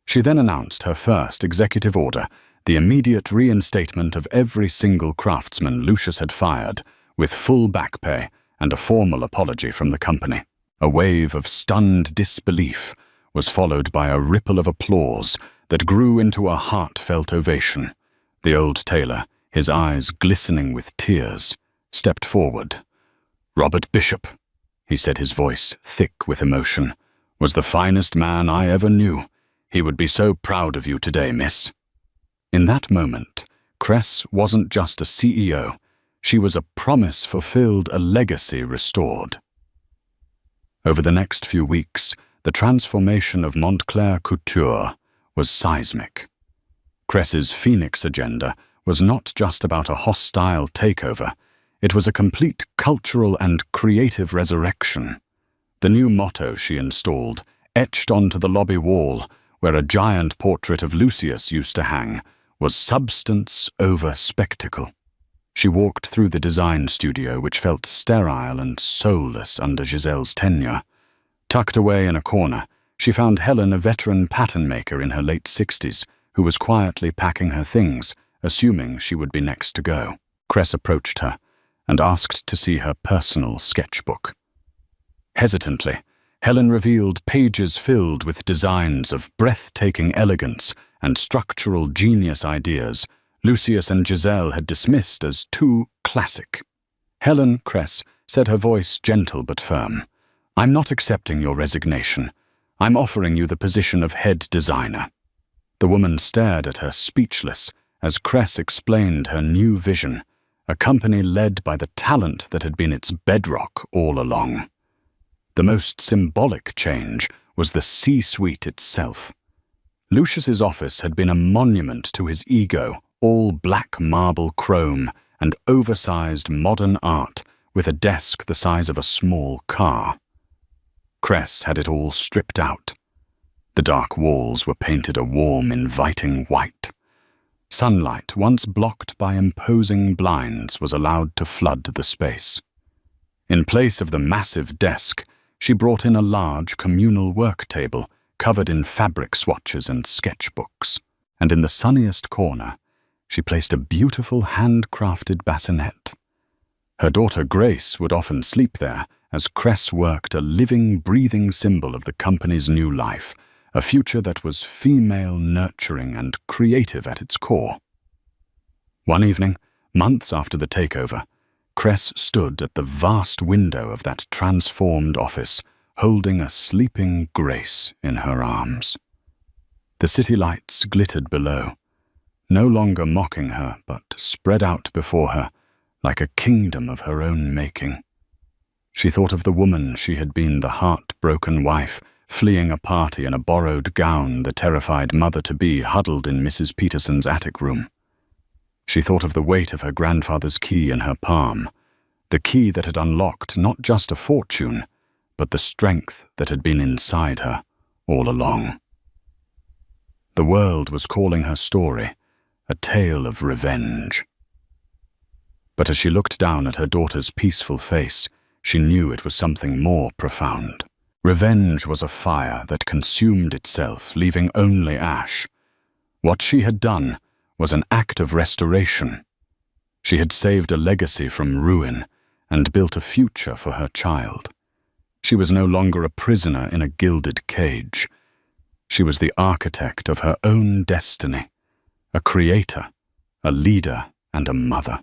She then announced her first executive order, the immediate reinstatement of every single craftsman Lucius had fired, with full back pay and a formal apology from the company. A wave of stunned disbelief was followed by a ripple of applause that grew into a heartfelt ovation. The old tailor, his eyes glistening with tears, stepped forward. "Robert Bishop," he said, his voice thick with emotion, "was the finest man I ever knew. He would be so proud of you today, miss." In that moment, Cress wasn't just a CEO. She was a promise fulfilled, a legacy restored. Over the next few weeks, the transformation of Montclair Couture was seismic. Cress's Phoenix agenda was not just about a hostile takeover. It was a complete cultural and creative resurrection. The new motto she installed, etched onto the lobby wall, where a giant portrait of Lucius used to hang, was substance over spectacle. She walked through the design studio, which felt sterile and soulless under Giselle's tenure. Tucked away in a corner, she found Helen, a veteran pattern maker in her late 60s, who was quietly packing her things, assuming she would be next to go. Cress approached her and asked to see her personal sketchbook. Hesitantly, Helen revealed pages filled with designs of breathtaking elegance and structural genius ideas Lucius and Giselle had dismissed as too classic. "Helen," Cress said, her voice gentle but firm, "I'm not accepting your resignation. I'm offering you the position of head designer." The woman stared at her, speechless, as Cress explained her new vision, a company led by the talent that had been its bedrock all along. The most symbolic change was the C-suite itself. Lucius's office had been a monument to his ego, all black marble chrome and oversized modern art with a desk the size of a small car. Cress had it all stripped out. The dark walls were painted a warm, inviting white. Sunlight, once blocked by imposing blinds, was allowed to flood the space. In place of the massive desk, she brought in a large communal work table covered in fabric swatches and sketchbooks, and in the sunniest corner, she placed a beautiful handcrafted bassinet. Her daughter Grace would often sleep there as Cress worked, a living, breathing symbol of the company's new life, a future that was female, nurturing, and creative at its core. One evening, months after the takeover, Cress stood at the vast window of that transformed office, holding a sleeping Grace in her arms. The city lights glittered below, no longer mocking her, but spread out before her like a kingdom of her own making. She thought of the woman she had been, the heartbroken wife, fleeing a party in a borrowed gown, the terrified mother-to-be huddled in Mrs. Peterson's attic room. She thought of the weight of her grandfather's key in her palm, the key that had unlocked not just a fortune, but the strength that had been inside her all along. The world was calling her story a tale of revenge. But as she looked down at her daughter's peaceful face, she knew it was something more profound. Revenge was a fire that consumed itself, leaving only ash. What she had done was an act of restoration. She had saved a legacy from ruin and built a future for her child. She was no longer a prisoner in a gilded cage. She was the architect of her own destiny, a creator, a leader, and a mother.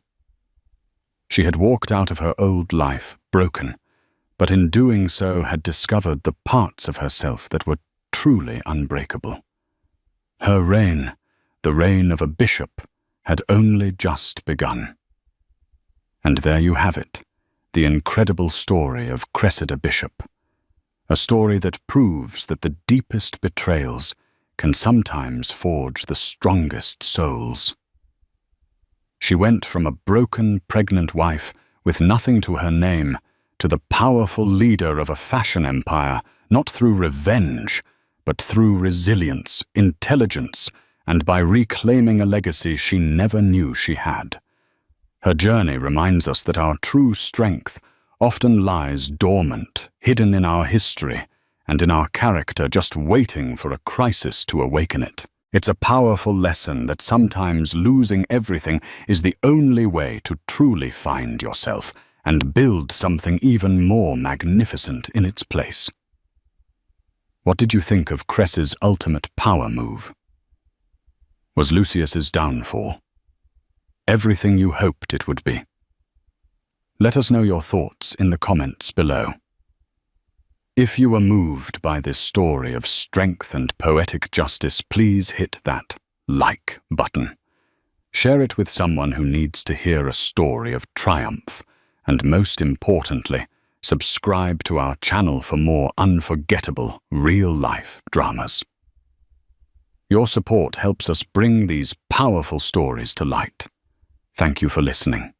She had walked out of her old life broken, but in doing so had discovered the parts of herself that were truly unbreakable. Her reign, the reign of a bishop, had only just begun. And there you have it, the incredible story of Cressida Bishop, a story that proves that the deepest betrayals can sometimes forge the strongest souls. She went from a broken, pregnant wife with nothing to her name to the powerful leader of a fashion empire, not through revenge, but through resilience, intelligence, and by reclaiming a legacy she never knew she had. Her journey reminds us that our true strength often lies dormant, hidden in our history, and in our character just waiting for a crisis to awaken it. It's a powerful lesson that sometimes losing everything is the only way to truly find yourself and build something even more magnificent in its place. What did you think of Cress's ultimate power move? Was Lucius's downfall everything you hoped it would be? Let us know your thoughts in the comments below. If you were moved by this story of strength and poetic justice, please hit that like button. Share it with someone who needs to hear a story of triumph, and most importantly, subscribe to our channel for more unforgettable, real-life dramas. Your support helps us bring these powerful stories to light. Thank you for listening.